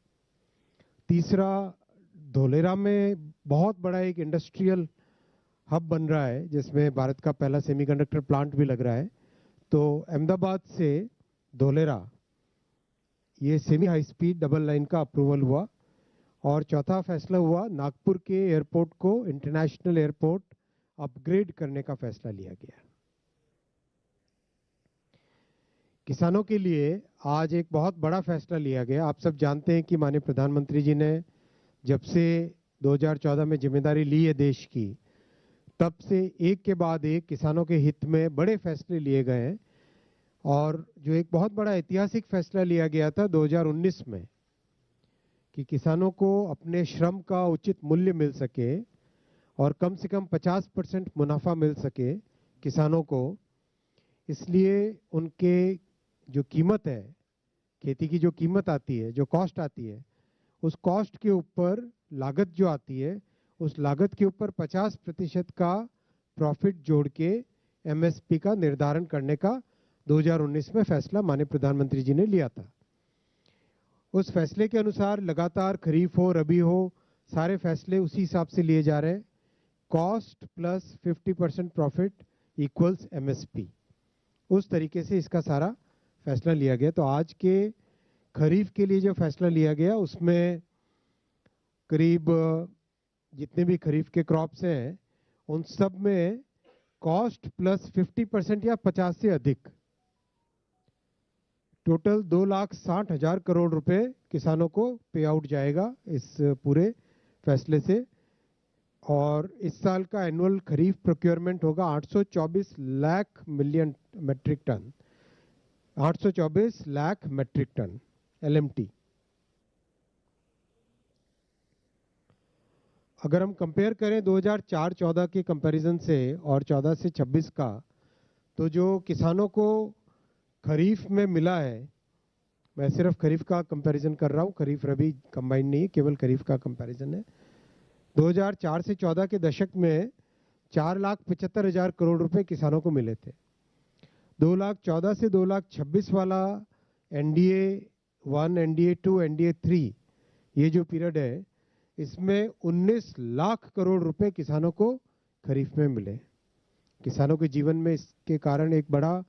तीसरा, धोलेरा में बहुत बड़ा एक इंडस्ट्रियल हब बन रहा है, जिसमें भारत का पहला सेमीकंडक्टर प्लांट भी लग रहा है। तो अहमदाबाद से धोलेरा ये semi high speed double line का अप्रूवल हुआ। और चौथा फैसला हुआ, नागपुर के एयरपोर्ट को इंटरनेशनल एयरपोर्ट अपग्रेड करने का फैसला लिया गया। किसानों के लिए आज एक बहुत बड़ा फैसला लिया गया। आप सब जानते हैं कि माननीय प्रधानमंत्री जी ने जब से 2014 में जिम्मेदारी ली है देश की, तब से एक के बाद एक किसानों के हित में बड़े फैसले लिए गए हैं। और जो एक बहुत बड़ा ऐतिहासिक फैसला लिया गया था 2019 में कि किसानों को अपने श्रम का उचित मूल्य मिल सके और कम से कम 50% मुनाफा मिल सके किसानों को, इसलिए उनके जो कीमत है, खेती की जो कीमत आती है, जो कॉस्ट आती है, उस कॉस्ट के ऊपर लागत जो आती है, उस लागत के ऊपर 50% का प्रॉफिट जोड़ के एमएसपी का निर्धारण करने का 2019 में फैसला माननीय प्रधानमंत्री जी ने लिया था। उस फैसले के अनुसार लगातार खरीफ हो रबी हो, सारे फैसले उसी हिसाब से लिए जा रहे हैं। Cost plus 50% profit equals MSP, उस तरीके से इसका सारा फैसला लिया गया। तो आज के खरीफ के लिए जो फैसला लिया गया उसमें करीब जितने भी खरीफ के क्रॉप्स हैं उन सब में कॉस्ट प्लस 50% या 50 से अधिक, टोटल 2,60,000 करोड़ रुपए किसानों को पे आउट जाएगा इस पूरे फैसले से। और इस साल का एनुअल खरीफ प्रोक्योरमेंट होगा 824 lakh million metric ton, 824 lakh metric ton LMT. अगर हम कंपेयर करें 2004-14 के कंपैरिजन से और 14 से 26 का, तो जो किसानों को खरीफ में मिला है, मैं सिर्फ खरीफ का कंपैरिजन कर रहा हूँ, खरीफ रबी कंबाइन नहीं है, केवल खरीफ का कंपैरिजन है। 2004 से 14 के दशक में 4,75,000 करोड़ रुपए किसानों को मिले थे। 2,14,000 से 2,26,000 वाला एनडीए 1, एनडीए 2, एनडीए 3 ये जो पीरियड है, इसमें 19 लाख करोड़ रुपए किसानों को खरीफ में मिले। किसानों के जीवन में इसके कारण एक बड़ा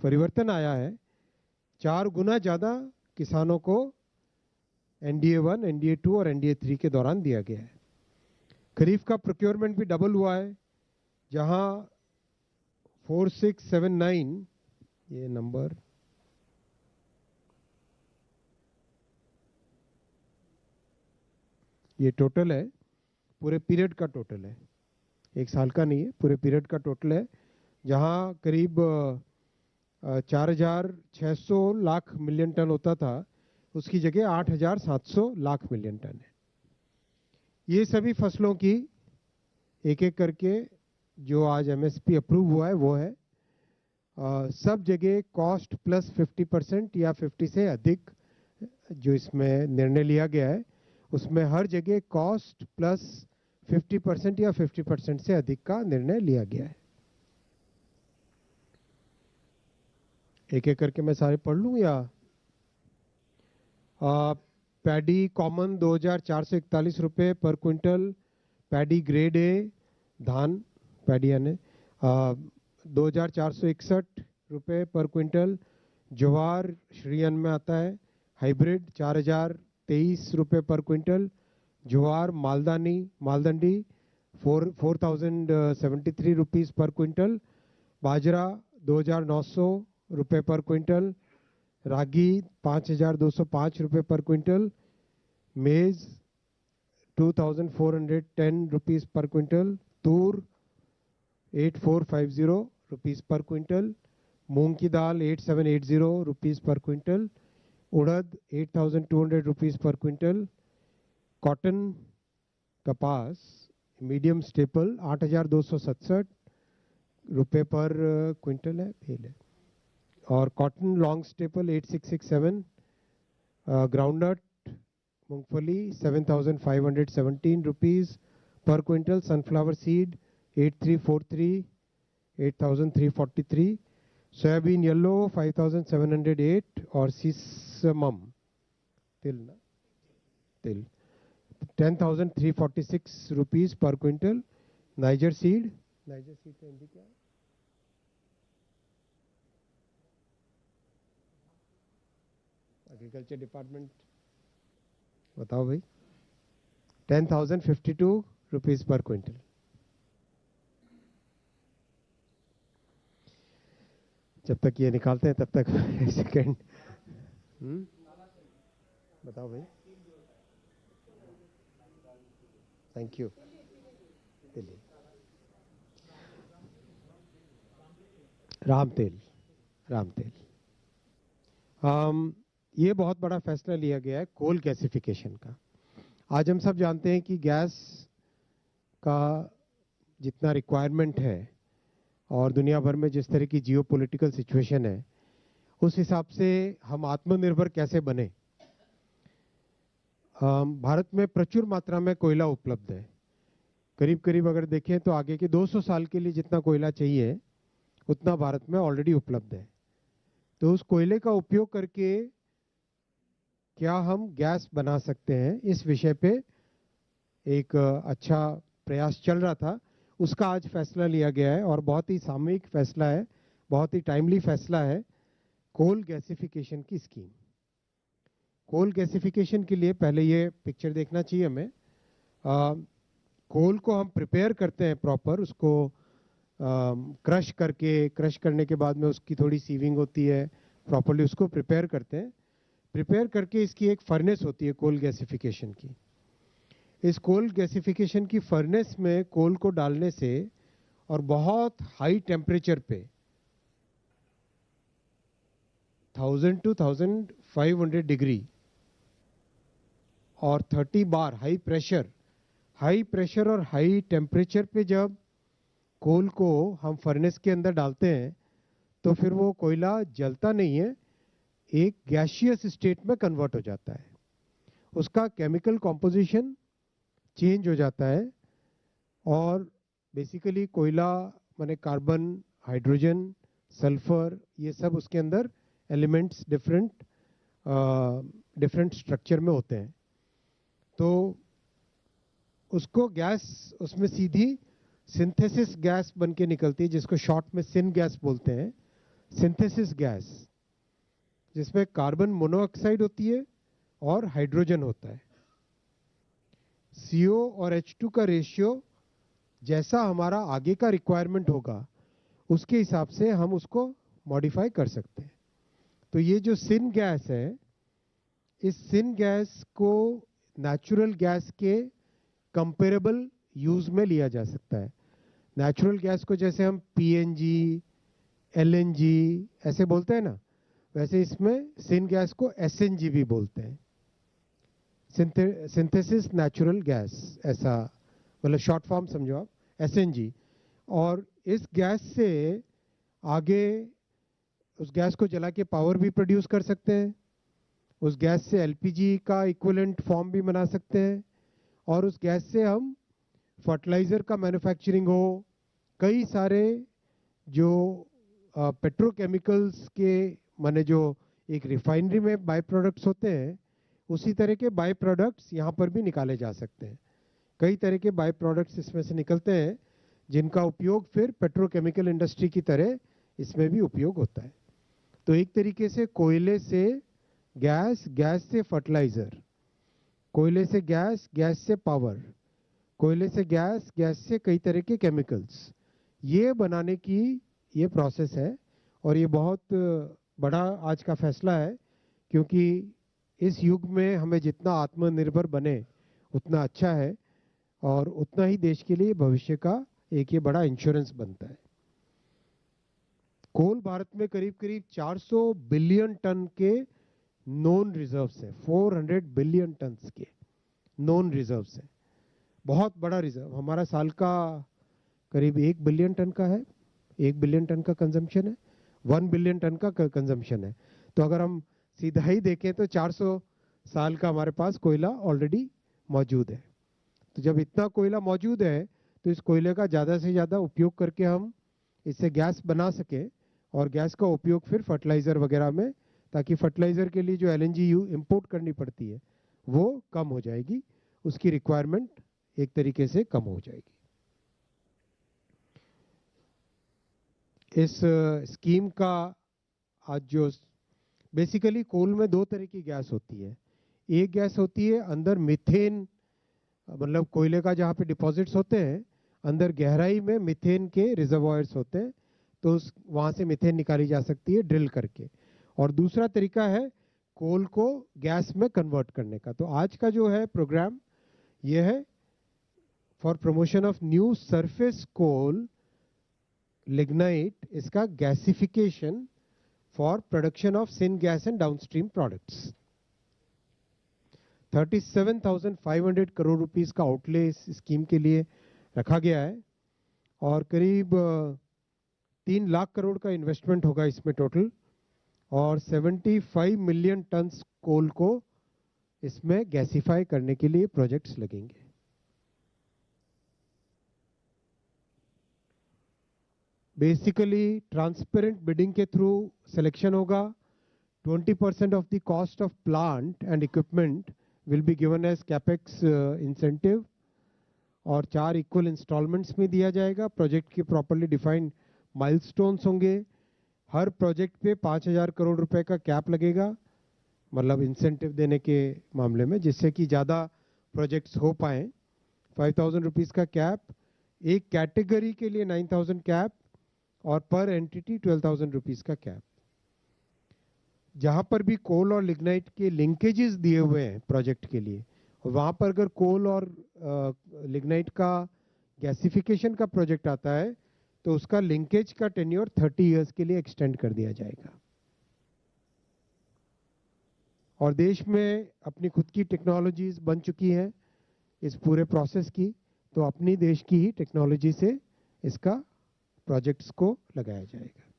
परिवर्तन आया है। 4 गुना ज़्यादा किसानों को एनडीए 1, एनडीए 2 और एनडीए 3 के दौरान दिया गया है। खरीफ का प्रोक्योरमेंट भी डबल हुआ है, जहां 4679 ये नंबर ये टोटल है, पूरे पीरियड का टोटल है, एक साल का नहीं है, पूरे पीरियड का टोटल है, जहां करीब 4,600 लाख मिलियन टन होता था, उसकी जगह 8,700 लाख मिलियन टन है। ये सभी फसलों की एक एक करके जो आज एमएसपी अप्रूव हुआ है वो है, सब जगह कॉस्ट प्लस 50% या 50 से अधिक जो इसमें निर्णय लिया गया है, उसमें हर जगह कॉस्ट प्लस 50% या 50% से अधिक का निर्णय लिया गया है। एक एक करके मैं सारे पढ़ लूँ या पैडी कॉमन 2441 रुपये पर क्विंटल, पैडी ग्रेड ए धान पैडी यानी 2461 रुपये पर क्विंटल, ज्वार श्रीअन्न में आता है हाइब्रिड 4023 रुपये पर क्विंटल, ज्वार मालदंडी 4073 रुपीज़ पर क्विंटल, बाजरा 2900 रुपये पर क्विंटल, रागी 5205 रुपये पर क्विंटल, मेज़ 2410 रुपीज़ पर क्विंटल, तूर 8450 रुपीज़ पर क्विंटल, मूंग की दाल 8780 रुपीज़ पर क्विंटल, उड़द 8200 रुपीज़ पर क्विंटल, कॉटन कपास मीडियम स्टेपल 8267 रुपये पर क्विंटल है फेल है, और कॉटन लॉन्ग स्टेपल 8667, ग्राउंडनट मूंगफली 7517 रुपीज़ पर quintal, sunflower seed 8343 8343, soybean yellow 5708 और सीसमम तिल 10,346 रुपीज़ पर क्विंटल, नाइजर सीड का हिंदी क्या है? एग्रीकल्चर डिपार्टमेंट बताओ भाई। 10,052 रुपीज़ पर क्विंटल। जब तक ये निकालते हैं तब तक सेकेंड बताओ भाई। Thank you. राम तेल ये बहुत बड़ा फैसला लिया गया है कोल गैसिफिकेशन का। आज हम सब जानते हैं कि गैस का जितना रिक्वायरमेंट है और दुनिया भर में जिस तरह की जियोपॉलिटिकल सिचुएशन है, उस हिसाब से हम आत्मनिर्भर कैसे बने। भारत में प्रचुर मात्रा में कोयला उपलब्ध है। करीब करीब अगर देखें तो आगे के 200 साल के लिए जितना कोयला चाहिए उतना भारत में ऑलरेडी उपलब्ध है। तो उस कोयले का उपयोग करके क्या हम गैस बना सकते हैं, इस विषय पे एक अच्छा प्रयास चल रहा था। उसका आज फैसला लिया गया है और बहुत ही सामयिक फैसला है, बहुत ही टाइमली फैसला है। कोल गैसिफिकेशन की स्कीम। कोल गैसिफिकेशन के लिए पहले ये पिक्चर देखना चाहिए हमें। कोल को हम प्रिपेयर करते हैं प्रॉपर, उसको क्रश करने के बाद में उसकी थोड़ी सीविंग होती है, प्रॉपरली उसको प्रिपेयर करते हैं। प्रिपेयर करके इसकी एक फर्नेस होती है कोल गैसिफिकेशन की। इस कोल गैसिफिकेशन की फर्नेस में कोल को डालने से और बहुत हाई टेम्परेचर पे 1000 to 1500 डिग्री और 30 बार हाई प्रेशर और हाई टेम्परेचर पे जब कोल को हम फर्नेस के अंदर डालते हैं तो फिर वो कोयला जलता नहीं है, एक गैसियस स्टेट में कन्वर्ट हो जाता है। उसका केमिकल कॉम्पोजिशन चेंज हो जाता है और बेसिकली कोयला माने कार्बन, हाइड्रोजन, सल्फर, ये सब उसके अंदर एलिमेंट्स डिफरेंट स्ट्रक्चर में होते हैं। तो उसको गैस उसमें सीधी सिंथेसिस गैस बन के निकलती है, जिसको शॉर्ट में सिन गैस बोलते हैं। सिंथेसिस गैस जिसमें कार्बन मोनोऑक्साइड होती है और हाइड्रोजन होता है। CO और H2 का रेशियो जैसा हमारा आगे का रिक्वायरमेंट होगा उसके हिसाब से हम उसको मॉडिफाई कर सकते हैं। तो ये जो सिन गैस है, इस सिन गैस को नेचुरल गैस के कंपेरेबल यूज में लिया जा सकता है। नेचुरल गैस को जैसे हम PNG, LNG ऐसे बोलते हैं ना, वैसे इसमें सिन गैस को SNG भी बोलते हैं, सिंथेसिस नेचुरल गैस, ऐसा मतलब शॉर्ट फॉर्म समझो आप, SNG। और इस गैस से आगे उस गैस को जला के पावर भी प्रोड्यूस कर सकते हैं, उस गैस से LPG का इक्विवेलेंट फॉर्म भी बना सकते हैं, और उस गैस से हम फर्टिलाइजर का मैन्युफैक्चरिंग हो, कई सारे जो पेट्रोकेमिकल्स के माने जो एक रिफाइनरी में बाय प्रोडक्ट्स होते हैं, उसी तरह के बाय प्रोडक्ट्स यहाँ पर भी निकाले जा सकते हैं। कई तरह के बाय प्रोडक्ट्स इसमें से निकलते हैं जिनका उपयोग फिर पेट्रोकेमिकल इंडस्ट्री की तरह इसमें भी उपयोग होता है। तो एक तरीके से कोयले से गैस, गैस से फर्टिलाइजर, कोयले से गैस, गैस से पावर, कोयले से गैस, गैस से कई तरह के केमिकल्स, ये बनाने की ये प्रोसेस है। और ये बहुत बड़ा आज का फैसला है, क्योंकि इस युग में हमें जितना आत्मनिर्भर बने उतना अच्छा है, और उतना ही देश के लिए भविष्य का एक ये बड़ा इंश्योरेंस बनता है। कोल भारत में करीब करीब 400 बिलियन टन के नॉन रिजर्व्स है, 400 बिलियन टन के नॉन रिजर्व्स है। बहुत बड़ा रिजर्व, हमारा साल का करीब 1 बिलियन टन का है, 1 बिलियन टन का कंजम्पशन है, 1 बिलियन टन का कंजम्पशन है। तो अगर हम सीधा ही देखें तो 400 साल का हमारे पास कोयला ऑलरेडी मौजूद है। तो जब इतना कोयला मौजूद है तो इस कोयले का ज़्यादा से ज़्यादा उपयोग करके हम इससे गैस बना सकें, और गैस का उपयोग फिर फर्टिलाइज़र वगैरह में, ताकि फर्टिलाइज़र के लिए जो एलएनजी इंपोर्ट करनी पड़ती है वो कम हो जाएगी, उसकी रिक्वायरमेंट एक तरीके से कम हो जाएगी। इस स्कीम का आज जो बेसिकली कोल में 2 तरह की गैस होती है। एक गैस होती है अंदर मीथेन, मतलब कोयले का जहाँ पे डिपॉजिट्स होते हैं अंदर गहराई में मीथेन के रिजर्वॉयर्स होते हैं, तो वहाँ से मीथेन निकाली जा सकती है ड्रिल करके। और दूसरा तरीका है कोल को गैस में कन्वर्ट करने का। तो आज का जो है प्रोग्राम ये है for promotion of new surface coal lignite, इसका gasification for production of syngas and downstream products. 37,500 crore rupees का आउटले इस स्कीम के लिए रखा गया है, और करीब 3 लाख करोड़ का इन्वेस्टमेंट होगा इसमें टोटल, और 75 मिलियन टन्स कोल को इसमें गैसिफाई करने के लिए प्रोजेक्ट्स लगेंगे। बेसिकली ट्रांसपेरेंट बिडिंग के थ्रू सिलेक्शन होगा। 20% of the cost of plant and equipment will be given as capex incentive, और 4 इक्वल इंस्टॉलमेंट्स में दिया जाएगा। प्रोजेक्ट के प्रॉपर्ली डिफाइंड माइलस्टोन्स होंगे। हर प्रोजेक्ट पे 5,000 करोड़ रुपए का कैप लगेगा, मतलब इंसेंटिव देने के मामले में, जिससे कि ज़्यादा प्रोजेक्ट्स हो पाएँ। 5,000 रुपीज़ का कैप, एक कैटेगरी के लिए 9,000 कैप, और पर एंटिटी 12,000 रुपीज़ का कैप। जहाँ पर भी कोल और लिग्नाइट के लिंकेजेस दिए हुए हैं प्रोजेक्ट के लिए, और वहाँ पर अगर कोल और लिग्नाइट का गैसिफिकेशन का प्रोजेक्ट आता है तो उसका लिंकेज का टेन्योर 30 इयर्स के लिए एक्सटेंड कर दिया जाएगा। और देश में अपनी खुद की टेक्नोलॉजीज बन चुकी हैं इस पूरे प्रोसेस की, तो अपनी देश की ही टेक्नोलॉजी से इसका प्रोजेक्ट्स को लगाया जाएगा।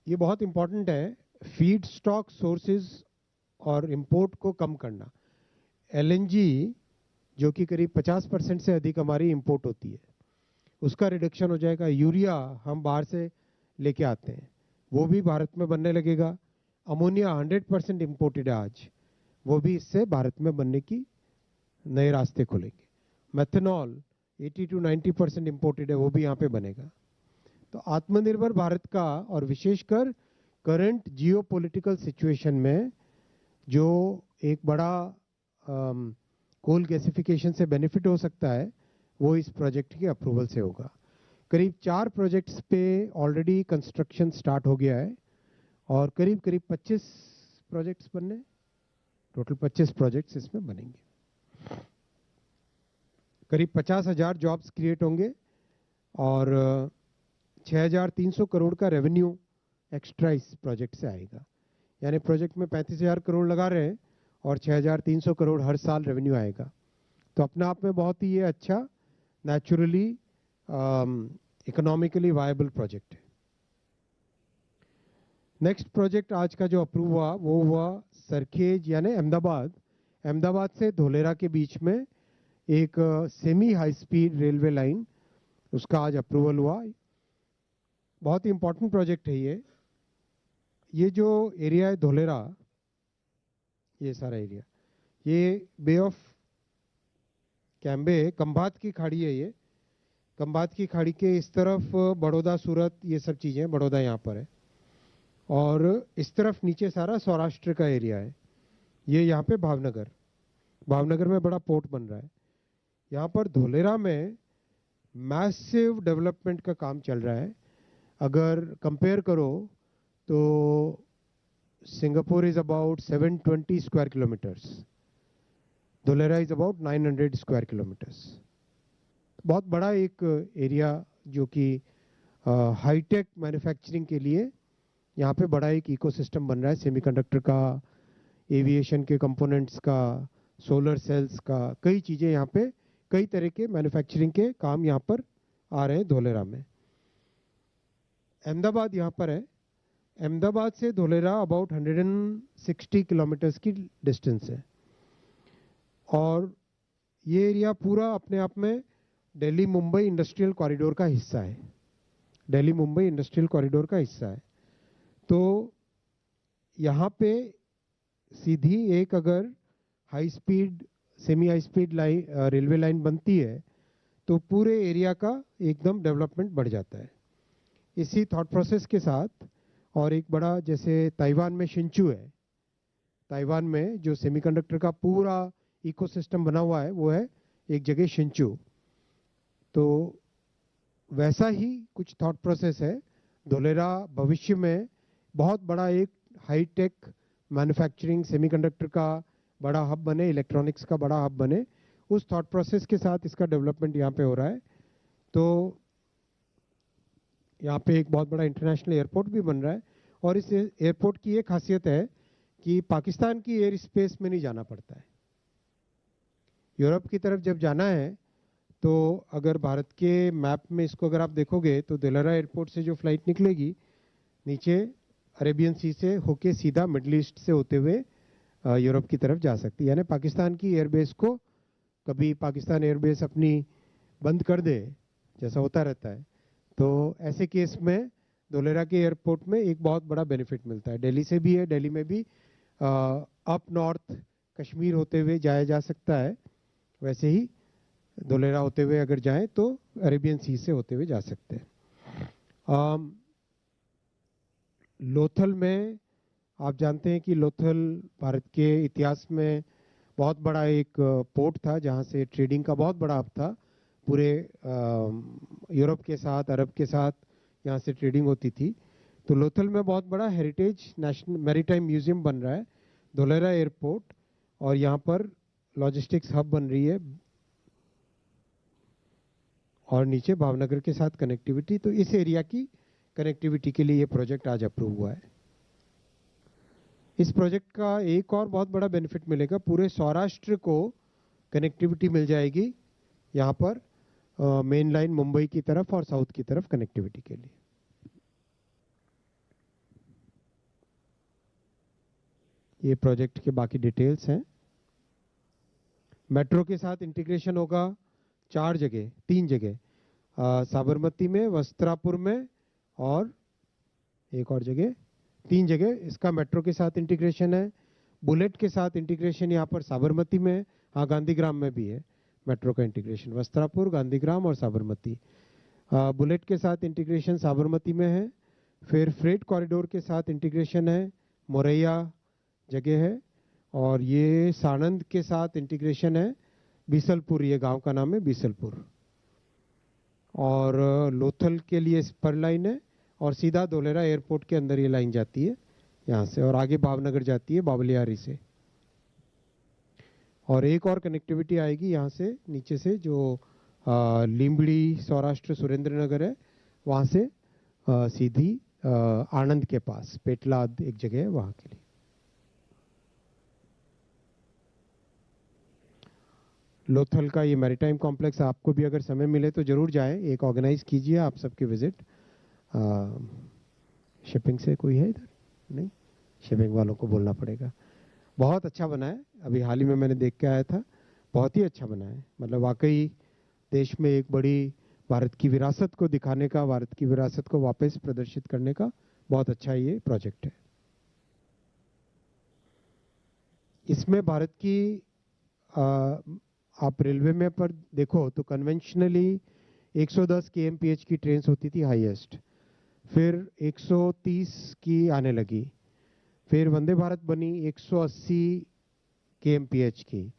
ये बहुत इंपॉर्टेंट है, फीड स्टॉक सोर्सेज और इंपोर्ट को कम करना। एलएनजी जो कि करीब 50% से अधिक हमारी इंपोर्ट होती है, उसका रिडक्शन हो जाएगा। यूरिया हम बाहर से लेके आते हैं, वो भी भारत में बनने लगेगा। अमोनिया 100% इंपोर्टेड है आज, वो भी इससे भारत में बनने की नए रास्ते खुलेंगे। मेथनॉल 80 to 90% इंपोर्टेड है, वो भी यहाँ पे बनेगा। तो आत्मनिर्भर भारत का, और विशेषकर करंट जियोपॉलिटिकल सिचुएशन में जो एक बड़ा कोल गैसिफिकेशन से बेनिफिट हो सकता है, वो इस प्रोजेक्ट के अप्रूवल से होगा। करीब 4 प्रोजेक्ट्स पे ऑलरेडी कंस्ट्रक्शन स्टार्ट हो गया है, और करीब 25 प्रोजेक्ट्स बनने, टोटल 25 प्रोजेक्ट्स इसमें बनेंगे। करीब 50,000 जॉब्स क्रिएट होंगे, और 6,300 करोड़ का रेवेन्यू एक्स्ट्रा इस प्रोजेक्ट से आएगा। यानी प्रोजेक्ट में 35,000 करोड़ लगा रहे हैं और 6,300 करोड़ हर साल रेवेन्यू आएगा। तो अपने आप में बहुत ही ये अच्छा, नेचुरली इकोनॉमिकली वायबल प्रोजेक्ट है। नेक्स्ट प्रोजेक्ट आज का जो अप्रूव हुआ वो हुआ सरखेज, यानी अहमदाबाद से धोलेरा के बीच में एक semi high speed railway line, उसका आज अप्रूवल हुआ। बहुत ही इम्पोर्टेंट प्रोजेक्ट है ये। ये जो एरिया है धोलेरा, ये सारा एरिया, ये बे ऑफ कैम्बे, खंभात की खाड़ी है ये। खंभात की खाड़ी के इस तरफ बड़ौदा, सूरत, ये सब चीज़ें, बड़ौदा यहाँ पर है, और इस तरफ नीचे सारा सौराष्ट्र का एरिया है। ये यहाँ पे भावनगर, भावनगर में बड़ा पोर्ट बन रहा है। यहाँ पर धोलेरा में मैसिव डेवलपमेंट का काम चल रहा है। अगर कंपेयर करो तो Singapore is about 720 square kilometres, Dholera is about 900 square kilometres. बहुत बड़ा एक एरिया जो कि हाईटेक मैन्युफैक्चरिंग के लिए यहाँ पे बड़ा एक इकोसिस्टम बन रहा है, सेमीकंडक्टर का, एविएशन के कंपोनेंट्स का, सोलर सेल्स का, कई चीज़ें यहाँ पे, कई तरह के मैन्युफैक्चरिंग के काम यहाँ पर आ रहे हैं धोलेरा में। अहमदाबाद यहाँ पर है। अहमदाबाद से धोलेरा अबाउट 160 किलोमीटर्स की डिस्टेंस है, और ये एरिया पूरा अपने आप में दिल्ली मुंबई इंडस्ट्रियल कॉरिडोर का हिस्सा है। दिल्ली मुंबई इंडस्ट्रियल कॉरिडोर का हिस्सा है। तो यहाँ पे सीधी एक अगर high speed, semi high speed line, railway line बनती है तो पूरे एरिया का एकदम डेवलपमेंट बढ़ जाता है। इसी थॉट प्रोसेस के साथ, और एक बड़ा, जैसे ताइवान में शिंचू है, ताइवान में जो सेमीकंडक्टर का पूरा इकोसिस्टम बना हुआ है वो है एक जगह शिंचू। तो वैसा ही कुछ थॉट प्रोसेस है। धोलेरा भविष्य में बहुत बड़ा एक हाईटेक मैन्युफैक्चरिंग, सेमीकंडक्टर का बड़ा हब बने, इलेक्ट्रॉनिक्स का बड़ा हब बने, उस थॉट प्रोसेस के साथ इसका डेवलपमेंट यहाँ पे हो रहा है। तो यहाँ पे एक बहुत बड़ा इंटरनेशनल एयरपोर्ट भी बन रहा है, और इस एयरपोर्ट की ये खासियत है कि पाकिस्तान की एयर स्पेस में नहीं जाना पड़ता है। यूरोप की तरफ जब जाना है तो अगर भारत के मैप में इसको अगर आप देखोगे तो धोलेरा एयरपोर्ट से जो फ्लाइट निकलेगी नीचे अरेबियन सी से होके सीधा मिडल ईस्ट से होते हुए यूरोप की तरफ जा सकती है। यानी पाकिस्तान की एयरबेस को, कभी पाकिस्तान एयरबेस अपनी बंद कर दे, जैसा होता रहता है, तो ऐसे केस में धोलेरा के एयरपोर्ट में एक बहुत बड़ा बेनिफिट मिलता है। दिल्ली से भी है, दिल्ली में भी अप नॉर्थ कश्मीर होते हुए जाया जा सकता है, वैसे ही धोलेरा होते हुए अगर जाएं तो अरेबियन सी से होते हुए जा सकते हैं। लोथल में आप जानते हैं कि लोथल भारत के इतिहास में बहुत बड़ा एक पोर्ट था, जहां से ट्रेडिंग का बहुत बड़ा हब था। पूरे यूरोप के साथ, अरब के साथ यहाँ से ट्रेडिंग होती थी। तो लोथल में बहुत बड़ा हेरिटेज नेशनल मैरीटाइम म्यूजियम बन रहा है, धोलेरा एयरपोर्ट, और यहाँ पर लॉजिस्टिक्स हब बन रही है, और नीचे भावनगर के साथ कनेक्टिविटी। तो इस एरिया की कनेक्टिविटी के लिए ये प्रोजेक्ट आज अप्रूव हुआ है। इस प्रोजेक्ट का एक और बहुत बड़ा बेनिफिट मिलेगा, पूरे सौराष्ट्र को कनेक्टिविटी मिल जाएगी यहाँ पर, मेन लाइन मुंबई की तरफ और साउथ की तरफ कनेक्टिविटी के लिए। ये प्रोजेक्ट के बाकी डिटेल्स हैं। मेट्रो के साथ इंटीग्रेशन होगा 3 जगह, साबरमती में, वस्त्रापुर में, और एक और जगह, 3 जगह इसका मेट्रो के साथ इंटीग्रेशन है। बुलेट के साथ इंटीग्रेशन यहाँ पर साबरमती में, हाँ गांधीग्राम में भी है मेट्रो का इंटीग्रेशन, वस्त्रापुर, गांधीग्राम और साबरमती। बुलेट के साथ इंटीग्रेशन साबरमती में है। फिर फ्रेट कॉरिडोर के साथ इंटीग्रेशन है, मोरैया जगह है, और ये सानंद के साथ इंटीग्रेशन है, बीसलपुर, ये गांव का नाम है बीसलपुर। और लोथल के लिए स्पर लाइन है, और सीधा धोलेरा एयरपोर्ट के अंदर ये लाइन जाती है यहाँ से, और आगे भावनगर जाती है बावलियारी से। और एक और कनेक्टिविटी आएगी यहाँ से नीचे से, जो लीमड़ी सौराष्ट्र सुरेंद्र नगर है, वहाँ से सीधी आनंद के पास पेटलाद एक जगह है, वहाँ के लिए। लोथल का ये मैरीटाइम कॉम्प्लेक्स, आपको भी अगर समय मिले तो जरूर जाएं, एक ऑर्गेनाइज कीजिए आप सबकी विजिट। शिपिंग से कोई है इधर? नहीं, शिपिंग वालों को बोलना पड़ेगा। बहुत अच्छा बना है, अभी हाल ही में मैंने देख के आया था, बहुत ही अच्छा बना है। मतलब वाकई देश में एक बड़ी भारत की विरासत को दिखाने का, भारत की विरासत को वापस प्रदर्शित करने का बहुत अच्छा ये प्रोजेक्ट है। इसमें भारत की आप रेलवे में पर देखो तो कन्वेंशनली 110 kmph की ट्रेन्स होती थी हाईएस्ट, फिर 130 की आने लगी, फिर वंदे भारत बनी 180 kmph की,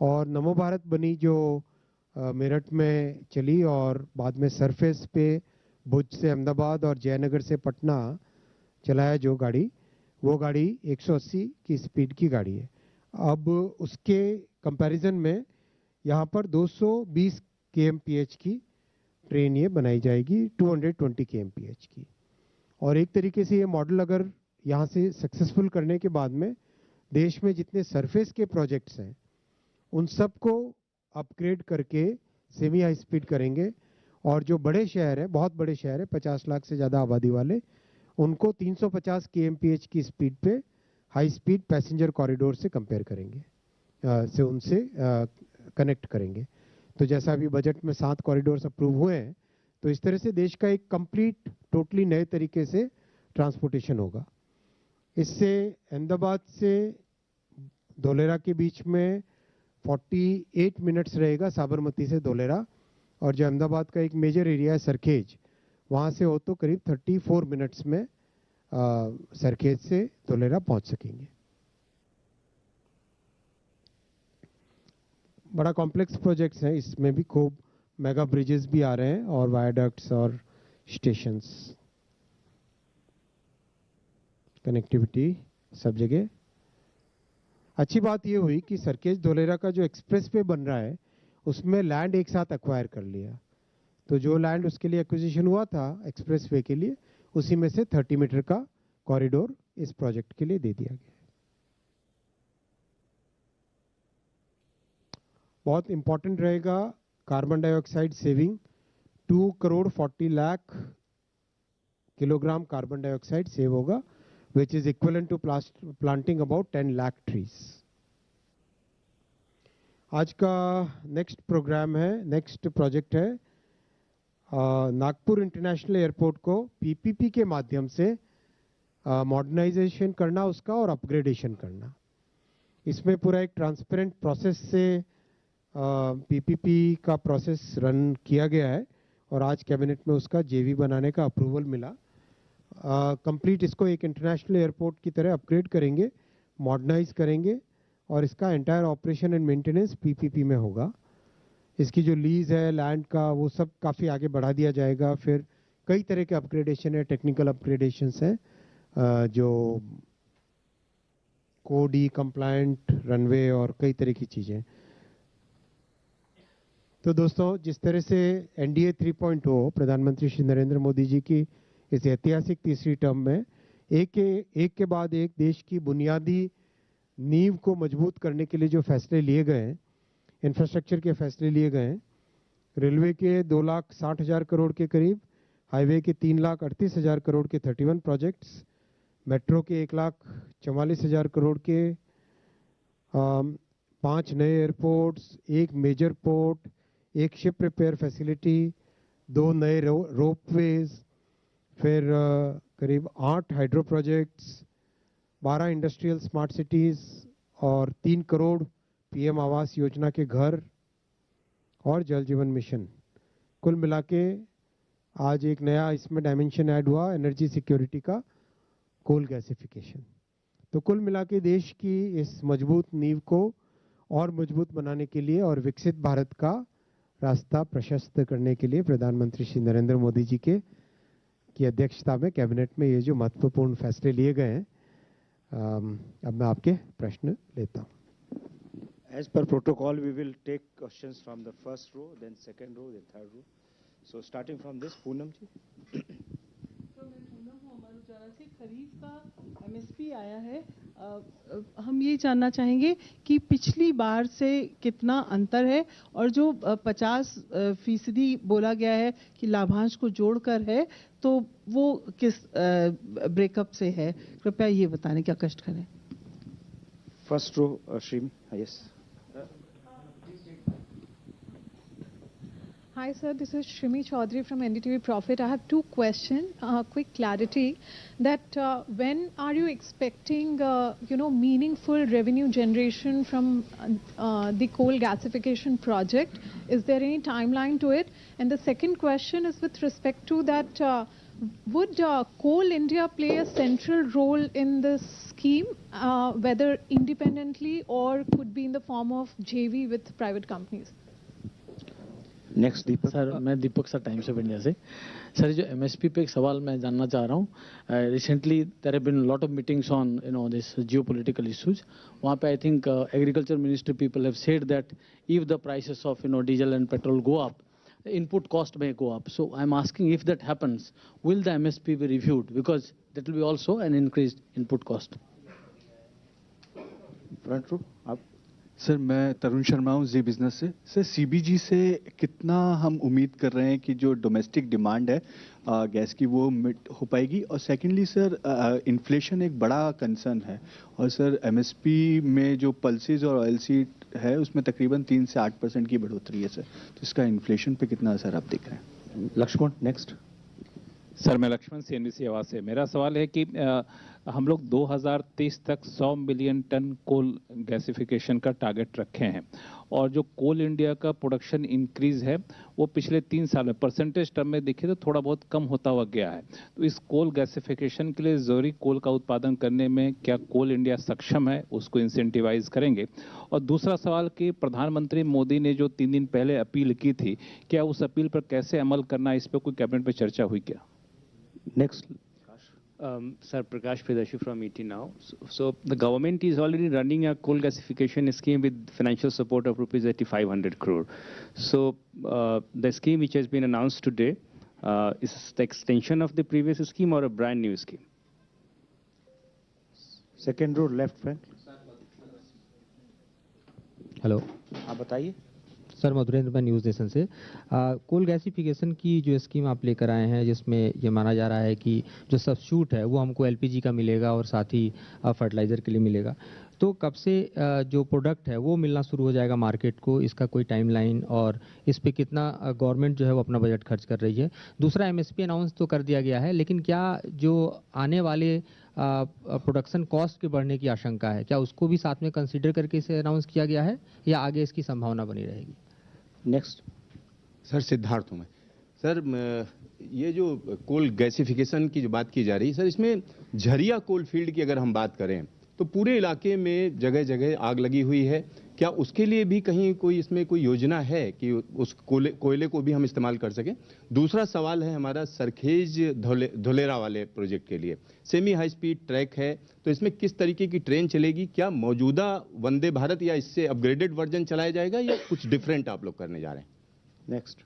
और नमो भारत बनी जो मेरठ में चली और बाद में सरफेस पे भुज से अहमदाबाद और जयनगर से पटना चलाया जो गाड़ी, वो गाड़ी 180 की स्पीड की गाड़ी है। अब उसके कंपैरिजन में यहाँ पर 220 kmph की ट्रेन ये बनाई जाएगी, 220 kmph की। और एक तरीके से ये मॉडल अगर यहाँ से सक्सेसफुल करने के बाद में देश में जितने सरफेस के प्रोजेक्ट्स हैं उन सबको अपग्रेड करके सेमी हाई स्पीड करेंगे, और जो बड़े शहर है, बहुत बड़े शहर है 50 लाख से ज़्यादा आबादी वाले, उनको 350 kmph की स्पीड पे हाई स्पीड पैसेंजर कॉरिडोर से कंपेयर करेंगे, से उनसे कनेक्ट करेंगे। तो जैसा अभी बजट में 7 कॉरिडोर्स अप्रूव हुए हैं, तो इस तरह से देश का एक कंप्लीट टोटली नए तरीके से ट्रांसपोर्टेशन होगा। इससे अहमदाबाद से धोलेरा के बीच में 48 मिनट्स रहेगा, साबरमती से धोलेरा, और जो अहमदाबाद का एक मेजर एरिया है सरखेज, वहाँ से हो तो करीब 34 मिनट्स में सरखेज से धोलेरा पहुँच सकेंगे। बड़ा कॉम्प्लेक्स प्रोजेक्ट्स हैं, इसमें भी खूब मेगा ब्रिजेस भी आ रहे हैं और वायाडक्ट्स और स्टेशंस, कनेक्टिविटी सब जगह। अच्छी बात ये हुई कि सरखेज धोलेरा का जो एक्सप्रेस वे बन रहा है उसमें लैंड एक साथ एक्वायर कर लिया, तो जो लैंड उसके लिए एक्विजिशन हुआ था एक्सप्रेस वे के लिए, उसी में से 30 मीटर का कॉरिडोर इस प्रोजेक्ट के लिए दे दिया गया। बहुत इंपॉर्टेंट रहेगा carbon dioxide saving, 2 crore 40 lakh kilogram carbon dioxide save होगा, which is equivalent to planting about 10 lakh trees. आज का नेक्स्ट प्रोग्राम है, नेक्स्ट प्रोजेक्ट है नागपुर इंटरनेशनल एयरपोर्ट को पीपीपी के माध्यम से मॉडर्नाइजेशन करना उसका और अपग्रेडेशन करना। इसमें पूरा एक ट्रांसपेरेंट प्रोसेस से पीपीपी का प्रोसेस रन किया गया है और आज कैबिनेट में उसका जेवी बनाने का अप्रूवल मिला। कंप्लीट इसको एक इंटरनेशनल एयरपोर्ट की तरह अपग्रेड करेंगे, मॉडर्नाइज करेंगे, और इसका entire operation and maintenance PPP में होगा। इसकी जो लीज है लैंड का वो सब काफ़ी आगे बढ़ा दिया जाएगा। फिर कई तरह के अपग्रेडेशन है, टेक्निकल अपग्रेडेशंस हैं जो कोडी कंप्लायंट रनवे और कई तरह की चीज़ें। तो दोस्तों, जिस तरह से एनडीए 3.0 प्रधानमंत्री श्री नरेंद्र मोदी जी की इस ऐतिहासिक तीसरी टर्म में एक के बाद एक देश की बुनियादी नींव को मजबूत करने के लिए जो फैसले लिए गए हैं, इंफ्रास्ट्रक्चर के फैसले लिए गए हैं, रेलवे के 2,60,000 करोड़ के करीब, हाईवे के 3,38,000 करोड़ के 31 प्रोजेक्ट्स, मेट्रो के 1,44,000 करोड़ के 5 नए airports, 1 major port, 1 ship repair facility, 2 नए रोपवेज, फिर करीब 8 hydro projects, 12 industrial smart cities और 3 करोड़ पीएम आवास योजना के घर और जल जीवन मिशन। कुल मिला के आज एक नया इसमें डायमेंशन ऐड हुआ, एनर्जी सिक्योरिटी का, कोल गैसिफिकेशन। तो कुल मिला के देश की इस मजबूत नींव को और मजबूत बनाने के लिए और विकसित भारत का रास्ता प्रशस्त करने के लिए प्रधानमंत्री श्री नरेंद्र मोदी जी की अध्यक्षता में कैबिनेट में ये जो महत्वपूर्ण फैसले लिए गए हैं। अब मैं आपके प्रश्न लेता हूँ। As per protocol, we will take questions from the first row, then second row, then third row. So starting from this, Poonam ji. तो मैं पूनम हूँ अमर उजाला से। खरीफ का एमएसपी आया है, हम ये जानना चाहेंगे कि पिछली बार से कितना अंतर है, और जो 50% बोला गया है कि लाभांश को जोड़कर है, तो वो किस ब्रेकअप से है, कृपया ये बताने क्या कष्ट करें। First row, Shrimi. Yes. Hi sir, this is Shrimi Chaudhary from NDTV Profit. I have two questions. Quick clarity that when are you expecting meaningful revenue generation from the coal gasification project? Is there any timeline to it? And the second question is with respect to that. Would Coal India play a central role in this scheme, whether independently or could be in the form of JV with private companies? Next Deepak sir मैं Deepak sir Times of India से sir जो MSP पे एक सवाल मैं जानना चाह रहा हूँ recently there have been lot of meetings on this geopolitical issues वहाँ पे I think agriculture ministry people have said that if the prices of diesel and petrol go up input cost may go up. So I'm asking if that happens, will the MSP be reviewed? Because that will be also an increased input cost. Front row आप sir मैं तरुण शर्मा हूँ Zee Business से। Sir CBG से कितना हम उम्मीद कर रहे हैं कि जो डोमेस्टिक डिमांड है गैस की वो मीट हो पाएगी, और सेकेंडली सर इन्फ्लेशन एक बड़ा कंसर्न है, और सर एमएसपी में जो पल्सेस और ऑयलसीड है उसमें तकरीबन 3 से 8% की बढ़ोतरी है सर, तो इसका इन्फ्लेशन पे कितना असर आप देख रहे हैं? लक्ष्मण नेक्स्ट। सर मैं लक्ष्मण सीएनबीसी आवाज से। मेरा सवाल है कि हम लोग 2023 तक 100 मिलियन टन कोल गैसिफिकेशन का टारगेट रखे हैं, और जो कोल इंडिया का प्रोडक्शन इंक्रीज है वो पिछले 3 साल में परसेंटेज टर्म में देखें तो थोड़ा बहुत कम होता हुआ गया है। तो इस कोल गैसिफिकेशन के लिए जरूरी कोल का उत्पादन करने में क्या कोल इंडिया सक्षम है, उसको इंसेंटिवाइज करेंगे? और दूसरा सवाल कि प्रधानमंत्री मोदी ने जो 3 दिन पहले अपील की थी, क्या उस अपील पर कैसे अमल करना, इस पर कोई कैबिनेट में चर्चा हुई क्या? Next Sir, Prakash Pedashi from ET Now. So the government is already running a coal gasification scheme with financial support of rupees 8,500 crore. So the scheme which has been announced today is the extension of the previous scheme or a brand new scheme? Second row left front. Hello, आप बताइए। Sir Madhurendra मैं news nation से। Coal gasification की जो scheme आप लेकर आए हैं, जिसमें ये माना जा रहा है कि जो सब्स्टिट्यूट है वो हमको एलपीजी का मिलेगा और साथ ही फर्टिलाइज़र के लिए मिलेगा, तो कब से जो प्रोडक्ट है वो मिलना शुरू हो जाएगा मार्केट को? इसका कोई टाइमलाइन और इस पे कितना गवर्नमेंट जो है वो अपना बजट खर्च कर रही है? दूसरा, एमएसपी अनाउंस तो कर दिया गया है, लेकिन क्या जो आने वाले प्रोडक्शन कॉस्ट के बढ़ने की आशंका है, क्या उसको भी साथ में कंसीडर करके इसे अनाउंस किया गया है या आगे इसकी संभावना बनी रहेगी? नेक्स्ट सर सिद्धार्थ हूँ मैं। सर ये जो कोल गैसिफिकेशन की जो बात की जा रही है सर, इसमें झरिया कोल फील्ड की अगर हम बात करें तो पूरे इलाके में जगह जगह आग लगी हुई है। क्या उसके लिए भी कहीं कोई इसमें कोई योजना है कि उस कोयले को भी हम इस्तेमाल कर सकें? दूसरा सवाल है हमारा सरखेज धोलेरा वाले प्रोजेक्ट के लिए। सेमी हाई स्पीड ट्रैक है, तो इसमें किस तरीके की ट्रेन चलेगी? क्या मौजूदा वंदे भारत या इससे अपग्रेडेड वर्जन चलाया जाएगा या कुछ डिफरेंट आप लोग करने जा रहे हैं? नेक्स्ट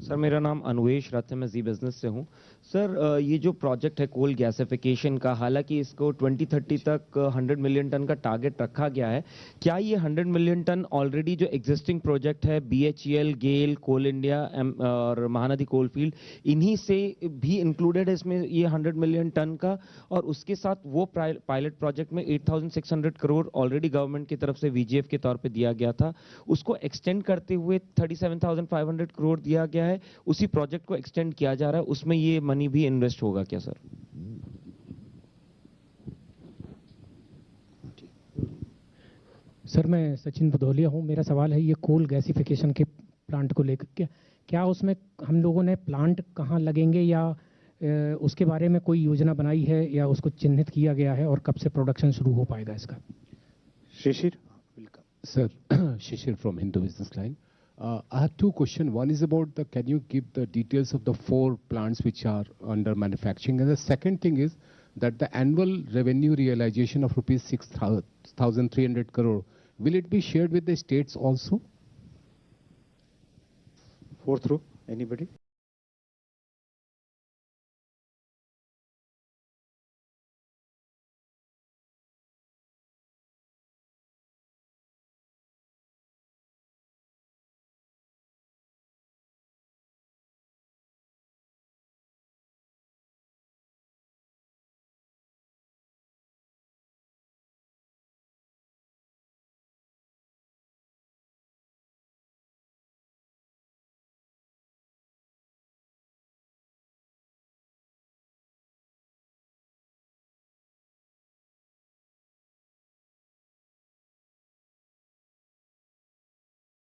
सर मेरा नाम अनुवेश रथ है, मैं जी बिजनेस से हूँ। सर ये जो प्रोजेक्ट है कोल गैसिफिकेशन का, हालांकि इसको 2030 तक 100 मिलियन टन का टारगेट रखा गया है, क्या ये 100 मिलियन टन ऑलरेडी जो एग्जिस्टिंग प्रोजेक्ट है BHEL, गेल, कोल इंडिया और महानदी कोल फील्ड, इन्हीं से भी इंक्लूडेड है इसमें ये 100 मिलियन टन का? और उसके साथ वो पायलट प्रोजेक्ट में 8,600 करोड़ ऑलरेडी गवर्नमेंट की तरफ से VGF के तौर पर दिया गया था, उसको एक्सटेंड करते हुए 37,500 करोड़ दिया गया है, उसी प्रोजेक्ट को एक्सटेंड किया जा रहा है, उसमें ये मनी भी इन्वेस्ट होगा क्या सर? सर मैं सचिन भदौलिया हूँ, मेरा सवाल है ये कोल गैसिफिकेशन के प्लांट को लेकर, क्या उसमें हम लोगों ने प्लांट कहाँ लगेंगे या उसके बारे में कोई योजना बनाई है या उसको चिन्हित किया गया है, और कब से प्रोडक्शन शुरू हो पाएगा इसका? शिशिर। Sir, Shishir from Hindu Business Line. I have two questions. One is about can you give the details of the 4 plants which are under manufacturing? And the second thing is that the annual revenue realization of rupees 6,300 crore, will it be shared with the states also? Fourth row, anybody?